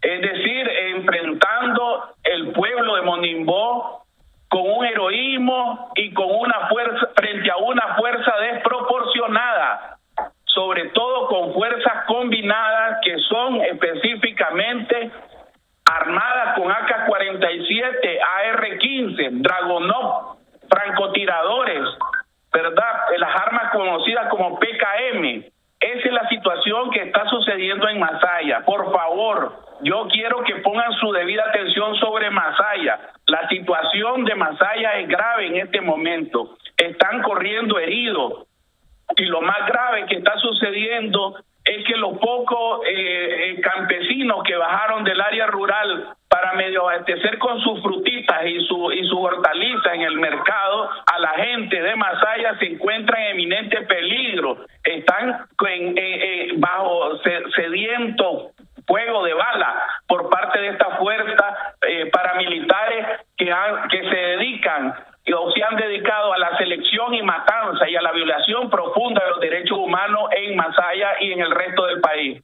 es decir, enfrentando el pueblo de Monimbó con un heroísmo y con una fuerza, frente a una fuerza desproporcionada, sobre todo con fuerzas combinadas que son específicamente armadas con AK-47, AR-15, Dragunov, francotiradores, ¿verdad? Las armas conocidas como PKM. Esa es la situación que está sucediendo en Masaya. Por favor, yo quiero que pongan su debida atención sobre Masaya. La situación de Masaya es grave en este momento. Están corriendo heridos. Y lo más grave que está sucediendo es que los pocos campesinos que bajaron del área rural para medio abastecer con sus frutitas y sus hortalizas en el mercado, a la gente de Masaya se encuentra en eminente peligro. Están bajo sediento fuego de bala por parte de estas fuerzas paramilitares que se dedican o se han dedicado a la selección y matanza y a la violación profunda de los derechos humanos en Masaya y en el resto del país.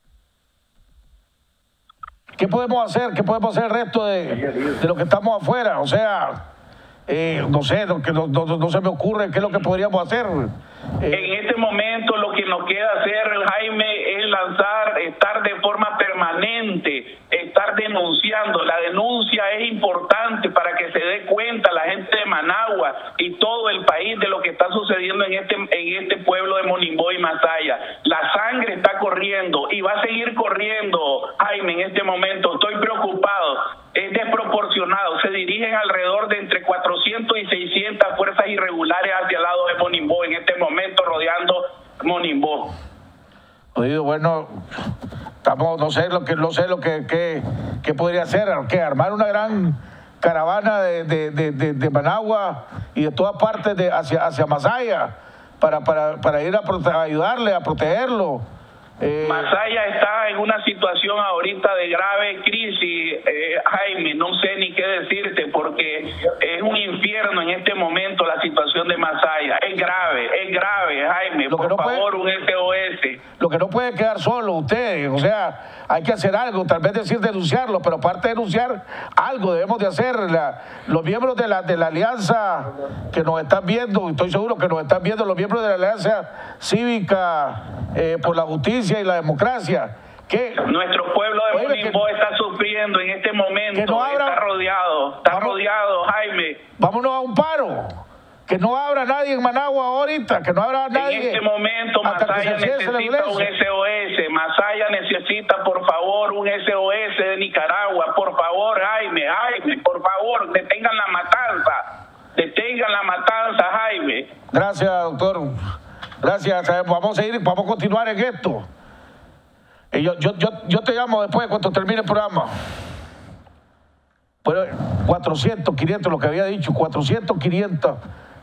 ¿Qué podemos hacer? ¿Qué podemos hacer el resto de los que estamos afuera? O sea, no sé, no se me ocurre qué es lo que podríamos hacer. En este momento lo que nos queda hacer, Jaime, es estar de forma permanente, estar denunciando. La denuncia es importante para que se dé cuenta la gente de Managua y todo el país de lo que está sucediendo en este pueblo de Monimbó y Masaya. La sangre está corriendo y va a seguir corriendo, Jaime, en este momento. Estoy preocupado. Es desproporcionado. Se dirigen alrededor de entre 400 y 600 fuerzas irregulares hacia el lado de Monimbó en este momento, rodeando Monimbó. Oído, bueno, no sé lo que podría hacer, que armar una gran caravana de Managua y de todas partes hacia Masaya para ir a ayudarle, a protegerlo. Masaya está en una situación ahorita de grave crisis, Jaime, no sé ni qué decirte porque es un infierno en este momento la situación de Masaya. Es grave, Jaime, por favor, un SOS. Lo que no puede quedar solo usted, o sea, hay que hacer algo, tal vez decir denunciarlo, pero aparte de denunciar, algo debemos de hacer. Los miembros de la alianza que nos están viendo, estoy seguro que nos están viendo, los miembros de la Alianza Cívica por la Justicia y la Democracia, que nuestro pueblo de Monimbó está sufriendo en este momento, está rodeado, Jaime. Vámonos a un paro, que no abra nadie en Managua ahorita, que no abra nadie. En este momento Masaya necesita un SOS, Masaya necesita por favor un SOS de Nicaragua, por favor, Jaime, por favor, detengan la matanza, Jaime. Gracias, doctor. Gracias, vamos a continuar en esto. Yo te llamo después cuando termine el programa. Bueno, 400, 500, lo que había dicho, 400, 500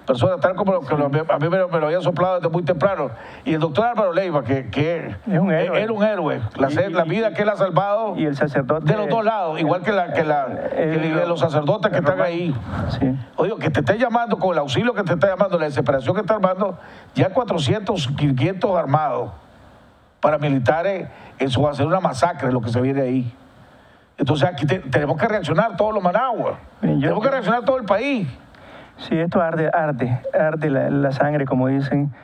personas, tal como a mí me lo había soplado desde muy temprano. Y el doctor Álvaro Leiva, que es un héroe. Era un héroe. La vida que él ha salvado. Y el sacerdote. De los dos lados, igual que los sacerdotes que están ahí. Sí. Oye, que te esté llamando, con el auxilio que te está llamando, la desesperación que está armando, ya 400, 500 armados paramilitares, eso va a ser una masacre lo que se viene ahí. Entonces aquí tenemos que reaccionar todos los Managua. Tenemos que reaccionar todo el país. Sí, esto arde la sangre, como dicen.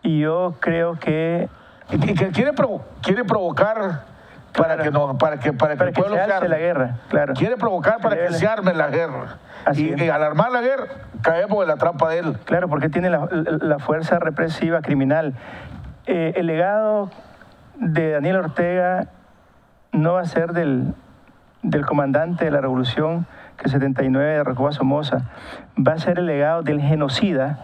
Y yo creo que... Y que quiere provocar para que el pueblo se arme la guerra, claro. Quiere provocar para que se arme la guerra. Y al armar la guerra, caemos en la trampa de él. Claro, porque tiene la fuerza represiva criminal. El legado de Daniel Ortega no va a ser del comandante de la revolución, que el 79 derrocó a Somoza, va a ser el legado del genocida,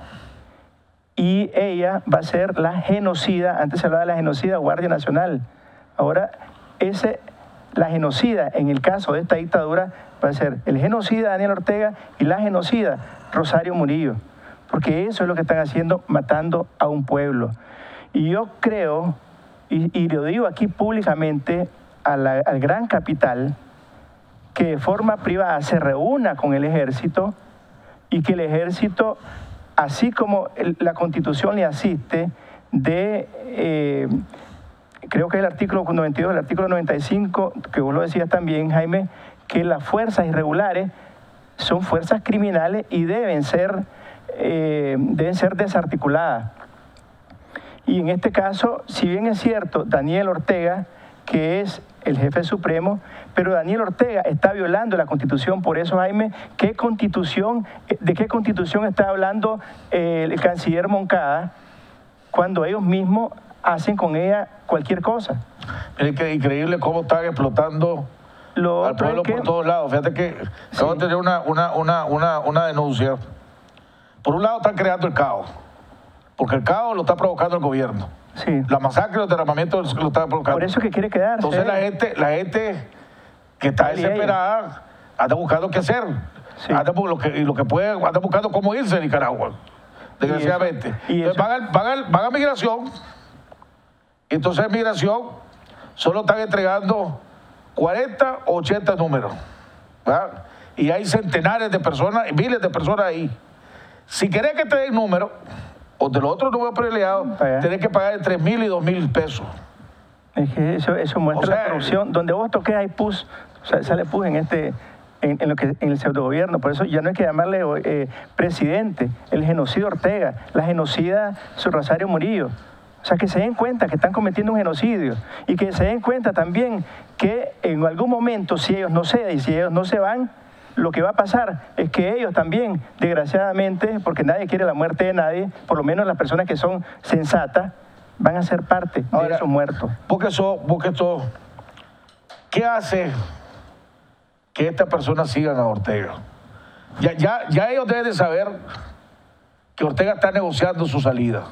y ella va a ser la genocida. Antes se hablaba de la genocida Guardia Nacional, ahora la genocida en el caso de esta dictadura va a ser el genocida Daniel Ortega y la genocida Rosario Murillo, porque eso es lo que están haciendo, matando a un pueblo. Y yo creo, y lo digo aquí públicamente, al gran capital, que de forma privada se reúna con el ejército, y que el ejército, así como la Constitución le asiste creo que el artículo 92, el artículo 95, que vos lo decías también, Jaime, que las fuerzas irregulares son fuerzas criminales y deben ser desarticuladas. Y en este caso, si bien es cierto, Daniel Ortega, que es el jefe supremo, pero Daniel Ortega está violando la Constitución. Por eso, Jaime, ¿de qué Constitución está hablando el canciller Moncada cuando ellos mismos hacen con ella cualquier cosa? Es increíble cómo están explotando al pueblo por todos lados. Fíjate que acabo de tener una denuncia. Por un lado están creando el caos, porque el caos lo está provocando el gobierno. Sí. La masacre, los derramamientos lo está provocando. Por eso que quiere quedarse. Entonces la gente que está desesperada anda buscando qué hacer. Sí. Anda buscando cómo irse de Nicaragua, desgraciadamente. Entonces van a migración, y entonces en migración solo están entregando 40 o 80 números, ¿verdad? Y hay centenares de personas, miles de personas ahí. Si querés que te den número, o de los otros números privilegiados, tenés que pagar entre 1.000 y 2.000 pesos. Es que eso muestra la corrupción. Donde vos toques hay pus, sale pus en el pseudogobierno. Por eso ya no hay que llamarle presidente, el genocida Ortega, la genocida Rosario Murillo. O sea, que se den cuenta que están cometiendo un genocidio, y que se den cuenta también que en algún momento, si ellos no ceden y si ellos no se van, lo que va a pasar es que ellos también, desgraciadamente, porque nadie quiere la muerte de nadie, por lo menos las personas que son sensatas, van a ser parte de esos muertos. ¿Qué hace que estas personas sigan a Ortega? Ya ellos deben de saber que Ortega está negociando su salida.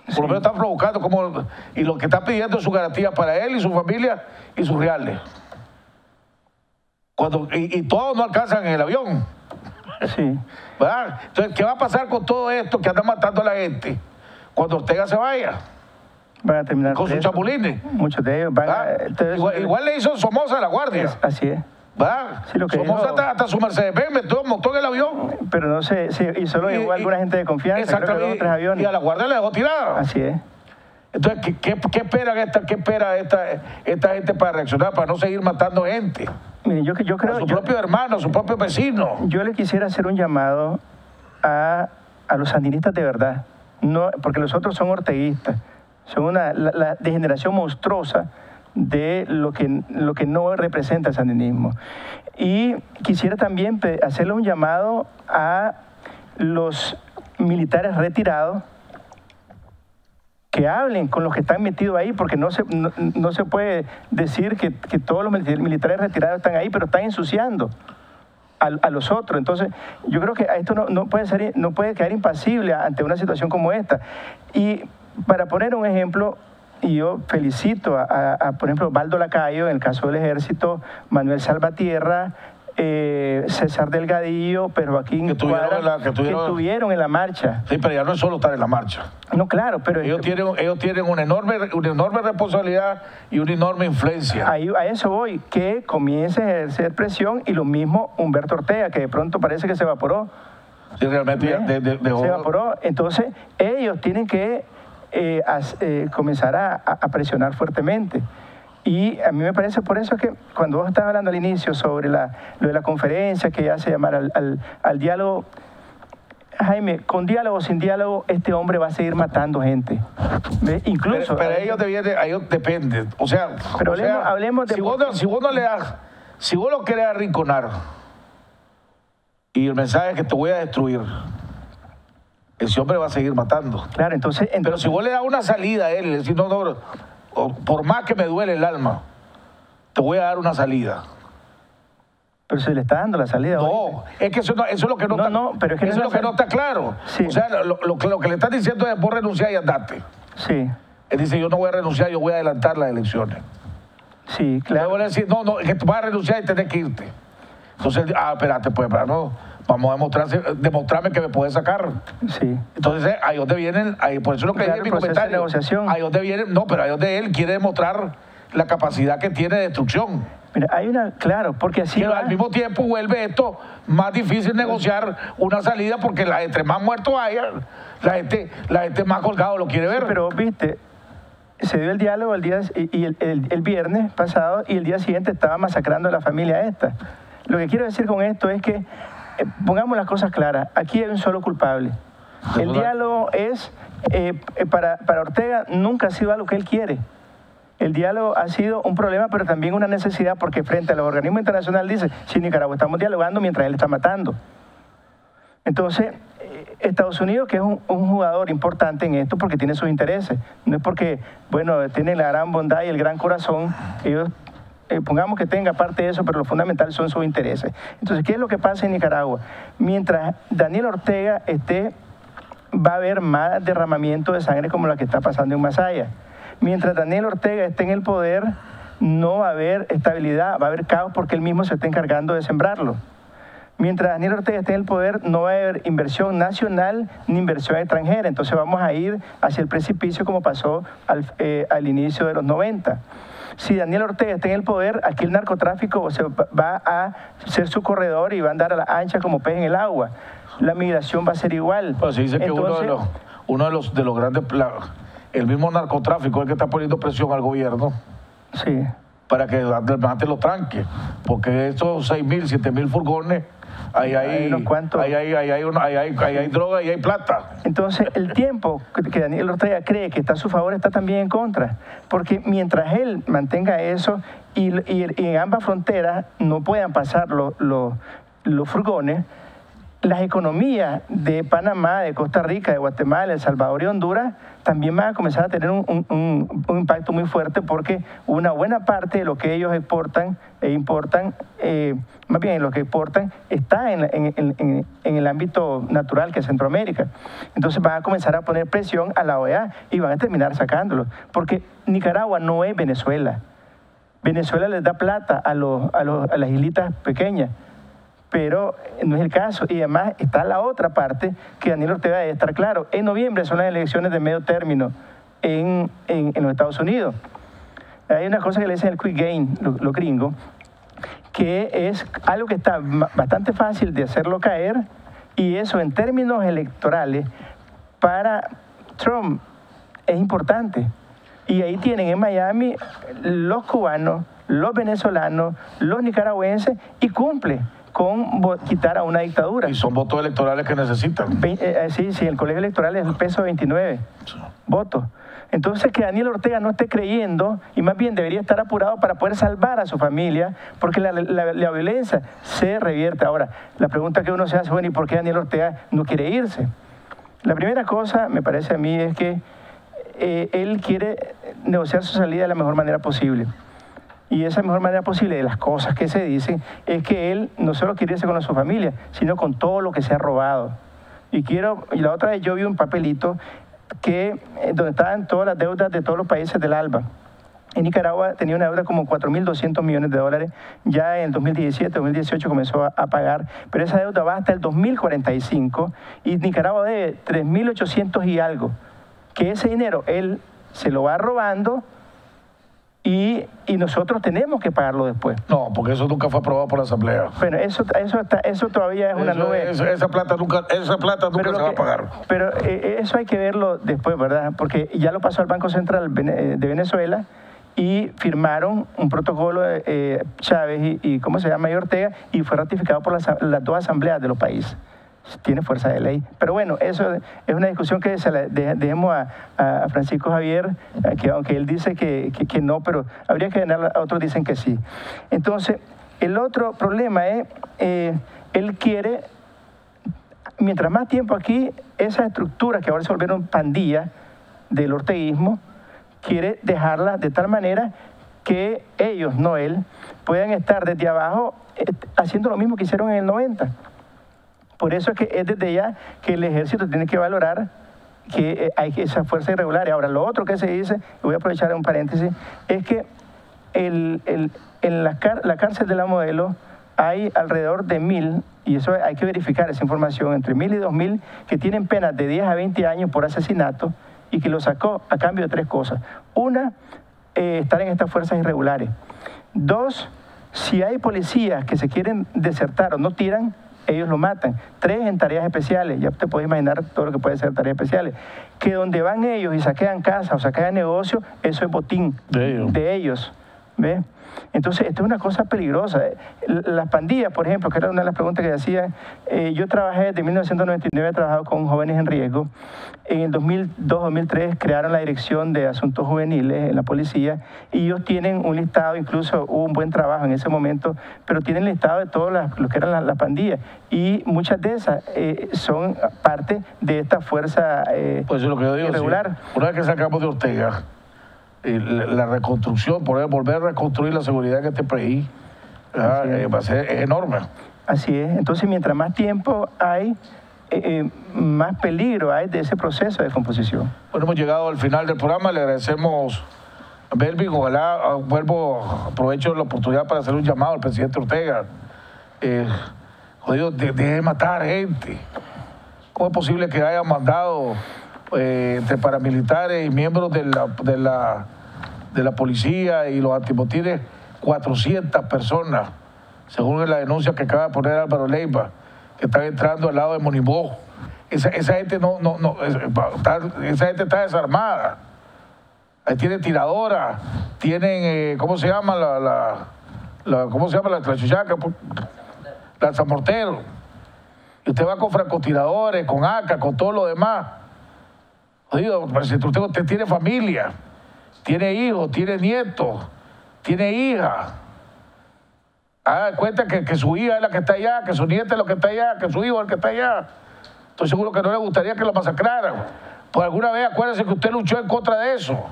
Por lo menos están provocando, y lo que está pidiendo es su garantía para él y su familia y sus reales. Y todos no alcanzan en el avión. Sí. ¿Verdad? Entonces, ¿qué va a pasar con todo esto que anda matando a la gente cuando Ortega se vaya? Van a terminar con sus chapulines. Muchos de ellos van igual le hizo Somoza a la Guardia. Así es. ¿verdad? Sí, Somoza hasta su Mercedes-Benz montó en el avión. Pero no sé, sí, y solo llegó alguna gente de confianza. Exactamente. Creo que 2 o 3 aviones. Y a la Guardia le dejó tirada. Así es. Entonces, ¿qué espera esta gente para reaccionar, para no seguir matando gente? Mire, yo creo, a su propio hermano, a su propio vecino. Yo le quisiera hacer un llamado a los sandinistas de verdad, no, porque los otros son orteguistas, son la degeneración monstruosa de lo que no representa el sandinismo. Y quisiera también hacerle un llamado a los militares retirados, que hablen con los que están metidos ahí, porque no se puede decir que todos los militares retirados están ahí, pero están ensuciando a los otros. Entonces, yo creo que esto no puede quedar impasible ante una situación como esta. Y para poner un ejemplo, y yo felicito por ejemplo, Baldo Lacayo, en el caso del Ejército, Manuel Salvatierra, César Delgadillo, pero aquí que estuvieron en la marcha. Sí, pero ya no es solo estar en la marcha. No, claro, pero ellos tienen una enorme responsabilidad y una enorme influencia. A eso voy, que comience a ejercer presión, y lo mismo Humberto Ortega, que de pronto parece que se evaporó. Sí, realmente se evaporó. Entonces, ellos tienen que comenzar a presionar fuertemente. Y a mí me parece, por eso es que cuando vos estabas hablando al inicio sobre lo de la conferencia que hace llamar al diálogo, Jaime, con diálogo o sin diálogo, este hombre va a seguir matando gente. ¿Ves? Incluso... Pero ellos depende. O sea, pero hablemos de... Si vos lo querés arrinconar y el mensaje es que te voy a destruir, ese hombre va a seguir matando. Claro, entonces... Pero si vos le das una salida a él, es decir, no, por más que me duele el alma, te voy a dar una salida. Pero se le está dando la salida. No, es que eso es lo que no está. No, pero es que eso es lo que no está claro. Sí. O sea, lo que le estás diciendo es vos renunciar y andate. Sí. Él dice, yo no voy a renunciar, yo voy a adelantar las elecciones. Sí, claro. Voy a decir, no, es que tú vas a renunciar y tenés que irte. Entonces, espérate, pues, no, vamos a demostrarme que me puedes sacar. Sí. Entonces, ahí donde vienen, por eso es lo que claro, dije en mi comentario. De negociación. Ahí donde vienen, ahí donde él quiere demostrar la capacidad que tiene de destrucción. Mira, claro, porque así pero al mismo tiempo vuelve esto más difícil negociar una salida, porque entre más muertos haya, la gente más colgado lo quiere ver. Sí, pero, viste, se dio el diálogo el viernes pasado, y el día siguiente estaba masacrando a la familia esta. Lo que quiero decir con esto es que, pongamos las cosas claras, aquí hay un solo culpable. El diálogo es, para Ortega, nunca ha sido algo que él quiere. El diálogo ha sido un problema, pero también una necesidad, porque frente a los organismos internacionales dice, sí, Nicaragua, estamos dialogando mientras él está matando. Entonces, Estados Unidos, que es un jugador importante en esto, porque tiene sus intereses, no es porque, bueno, tiene la gran bondad y el gran corazón, ellos, pongamos que tenga parte de eso, pero lo fundamental son sus intereses. Entonces, ¿qué es lo que pasa en Nicaragua? Mientras Daniel Ortega esté, va a haber más derramamiento de sangre como la que está pasando en Masaya. Mientras Daniel Ortega esté en el poder, no va a haber estabilidad, va a haber caos, porque él mismo se está encargando de sembrarlo. Mientras Daniel Ortega esté en el poder, no va a haber inversión nacional ni inversión extranjera. Entonces vamos a ir hacia el precipicio, como pasó al inicio de los 90. Si Daniel Ortega está en el poder, aquí el narcotráfico va a ser su corredor y va a andar a la ancha como pez en el agua. La migración va a ser igual. Pues se dice que uno de los grandes... El mismo narcotráfico es el que está poniendo presión al gobierno, sí, para que antes lo tranque, porque estos 6.000, 7.000 furgones, ahí hay droga y hay plata. Entonces, el tiempo que Daniel Ortega cree que está a su favor está también en contra, porque mientras él mantenga eso y en ambas fronteras no puedan pasar los furgones, las economías de Panamá, de Costa Rica, de Guatemala, El Salvador y Honduras también van a comenzar a tener un impacto muy fuerte, porque una buena parte de lo que ellos exportan e importan, más bien lo que exportan, está en el ámbito natural, que es Centroamérica. Entonces van a comenzar a poner presión a la OEA y van a terminar sacándolo, porque Nicaragua no es Venezuela. Venezuela les da plata a las islitas pequeñas, pero no es el caso. Y además está la otra parte, que Daniel Ortega debe estar claro. En noviembre son las elecciones de medio término en los Estados Unidos. Hay una cosa que le dicen el quick gain, los gringos, que es algo que está bastante fácil de hacerlo caer, y eso en términos electorales para Trump es importante. Y ahí tienen en Miami los cubanos, los venezolanos, los nicaragüenses, y cumple con quitar a una dictadura. Y son votos electorales que necesitan. Sí, el colegio electoral es el peso de 29 votos. Entonces, que Daniel Ortega no esté creyendo, y más bien debería estar apurado para poder salvar a su familia, porque la violencia se revierte. Ahora, la pregunta que uno se hace, bueno, ¿y por qué Daniel Ortega no quiere irse? La primera cosa, me parece a mí, es que él quiere negociar su salida de la mejor manera posible. Y esa mejor manera posible, de las cosas que se dicen, es que él no solo quiere irse con su familia, sino con todo lo que se ha robado. Y la otra vez yo vi un papelito donde estaban todas las deudas de todos los países del ALBA. En Nicaragua tenía una deuda como 4.200 millones de dólares, ya en 2017, 2018 comenzó a pagar, pero esa deuda va hasta el 2045 y Nicaragua debe 3.800 y algo, que ese dinero él se lo va robando y nosotros tenemos que pagarlo después. No, porque eso nunca fue aprobado por la Asamblea. Bueno, eso todavía es una nube. Esa plata nunca se va a pagar. Pero eso hay que verlo después, ¿verdad? Porque ya lo pasó al Banco Central de Venezuela y firmaron un protocolo Chávez y ¿cómo se llama? Y Ortega, y fue ratificado por las dos asambleas de los países. Tiene fuerza de ley. Pero bueno, eso es una discusión que se la dejemos a Francisco Javier, que aunque él dice que no, pero habría que ganar, otros dicen que sí. Entonces, el otro problema es, él quiere, mientras más tiempo aquí, esas estructuras que ahora se volvieron pandillas del orteguismo, quiere dejarlas de tal manera que ellos, no él, puedan estar desde abajo haciendo lo mismo que hicieron en el 90. Por eso es que es desde ya que el ejército tiene que valorar que hay esas fuerzas irregulares. Ahora, lo otro que se dice, y voy a aprovechar un paréntesis, es que en la cárcel de la Modelo hay alrededor de 1.000, y eso hay que verificar esa información, entre 1.000 y 2.000 que tienen penas de 10 a 20 años por asesinato y que lo sacó a cambio de 3 cosas. Una, estar en estas fuerzas irregulares. 2, si hay policías que se quieren desertar o no tiran, ellos lo matan. 3, en tareas especiales, ya te puedes imaginar todo lo que puede ser tareas especiales, que donde van ellos y saquean casas o saquean negocios, eso es botín de ellos. ¿Ves? Entonces, esto es una cosa peligrosa. Las pandillas, por ejemplo, que era una de las preguntas que hacía, yo trabajé desde 1999, he trabajado con jóvenes en riesgo. En el 2002-2003 crearon la Dirección de Asuntos Juveniles en la policía y ellos tienen un listado, incluso hubo un buen trabajo en ese momento, pero tienen listado de todo lo que eran las pandillas y muchas de esas son parte de esta fuerza pues es lo que yo digo, irregular. Sí. Una vez que sacamos de Ortega, la reconstrucción, volver a reconstruir la seguridad en este país va a ser enorme. Así es. Entonces, mientras más tiempo hay, más peligro hay de ese proceso de composición. Bueno, hemos llegado al final del programa. Le agradecemos a Melvin. Ojalá aprovecho la oportunidad para hacer un llamado al presidente Ortega. Jodido, deje de matar gente. ¿Cómo es posible que haya mandado entre paramilitares y miembros de la policía y los antimotines 400 personas, según la denuncia que acaba de poner Álvaro Leiva, que están entrando al lado de Monibó? Esa gente esa gente está desarmada. Ahí tienen tiradoras, tienen ¿cómo se llama cómo se llama la chuchaca? Lanzamortero. Y usted va con francotiradores, con AK, con todo lo demás. Jodido, usted tiene familia, tiene hijos, tiene nietos, tiene hija. Haga cuenta que su hija es la que está allá, que su nieta es la que está allá, que su hijo es el que está allá. Estoy seguro que no le gustaría que lo masacraran. Por alguna vez acuérdese que usted luchó en contra de eso.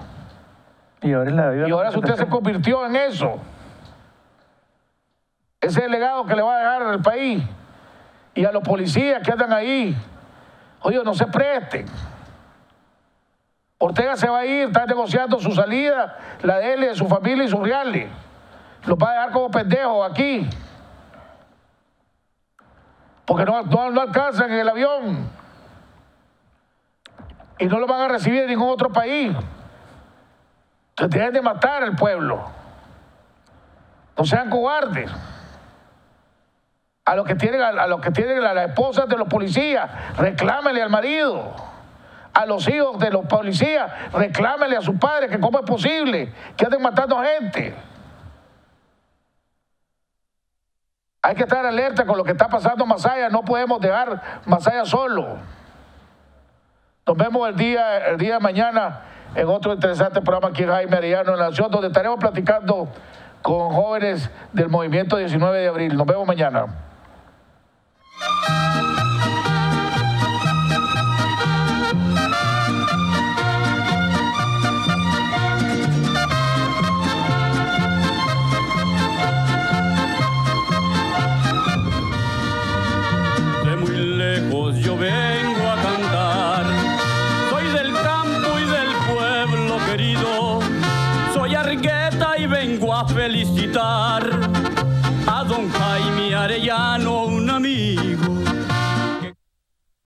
Y ahora usted se convirtió en eso. Ese es el legado que le va a dejar al país. Y a los policías que andan ahí, oye, no se presten. Ortega se va a ir, está negociando su salida, la de él, de su familia y sus reales. Los va a dejar como pendejos aquí. Porque no alcanzan en el avión. Y no lo van a recibir en ningún otro país. Entonces tienen de matar al pueblo. No sean cobardes. A los que tienen a las esposas de los policías, reclámenle al marido. A los hijos de los policías, reclámenle a sus padres que cómo es posible que anden matando gente. Hay que estar alerta con lo que está pasando en Masaya. No podemos dejar Masaya solo. Nos vemos el día de mañana en otro interesante programa aquí en Jaime Arellano en la Nación, donde estaremos platicando con jóvenes del movimiento 19 de abril. Nos vemos mañana. Yo vengo a cantar, soy del campo y del pueblo querido, soy Argueta y vengo a felicitar a don Jaime Arellano, un amigo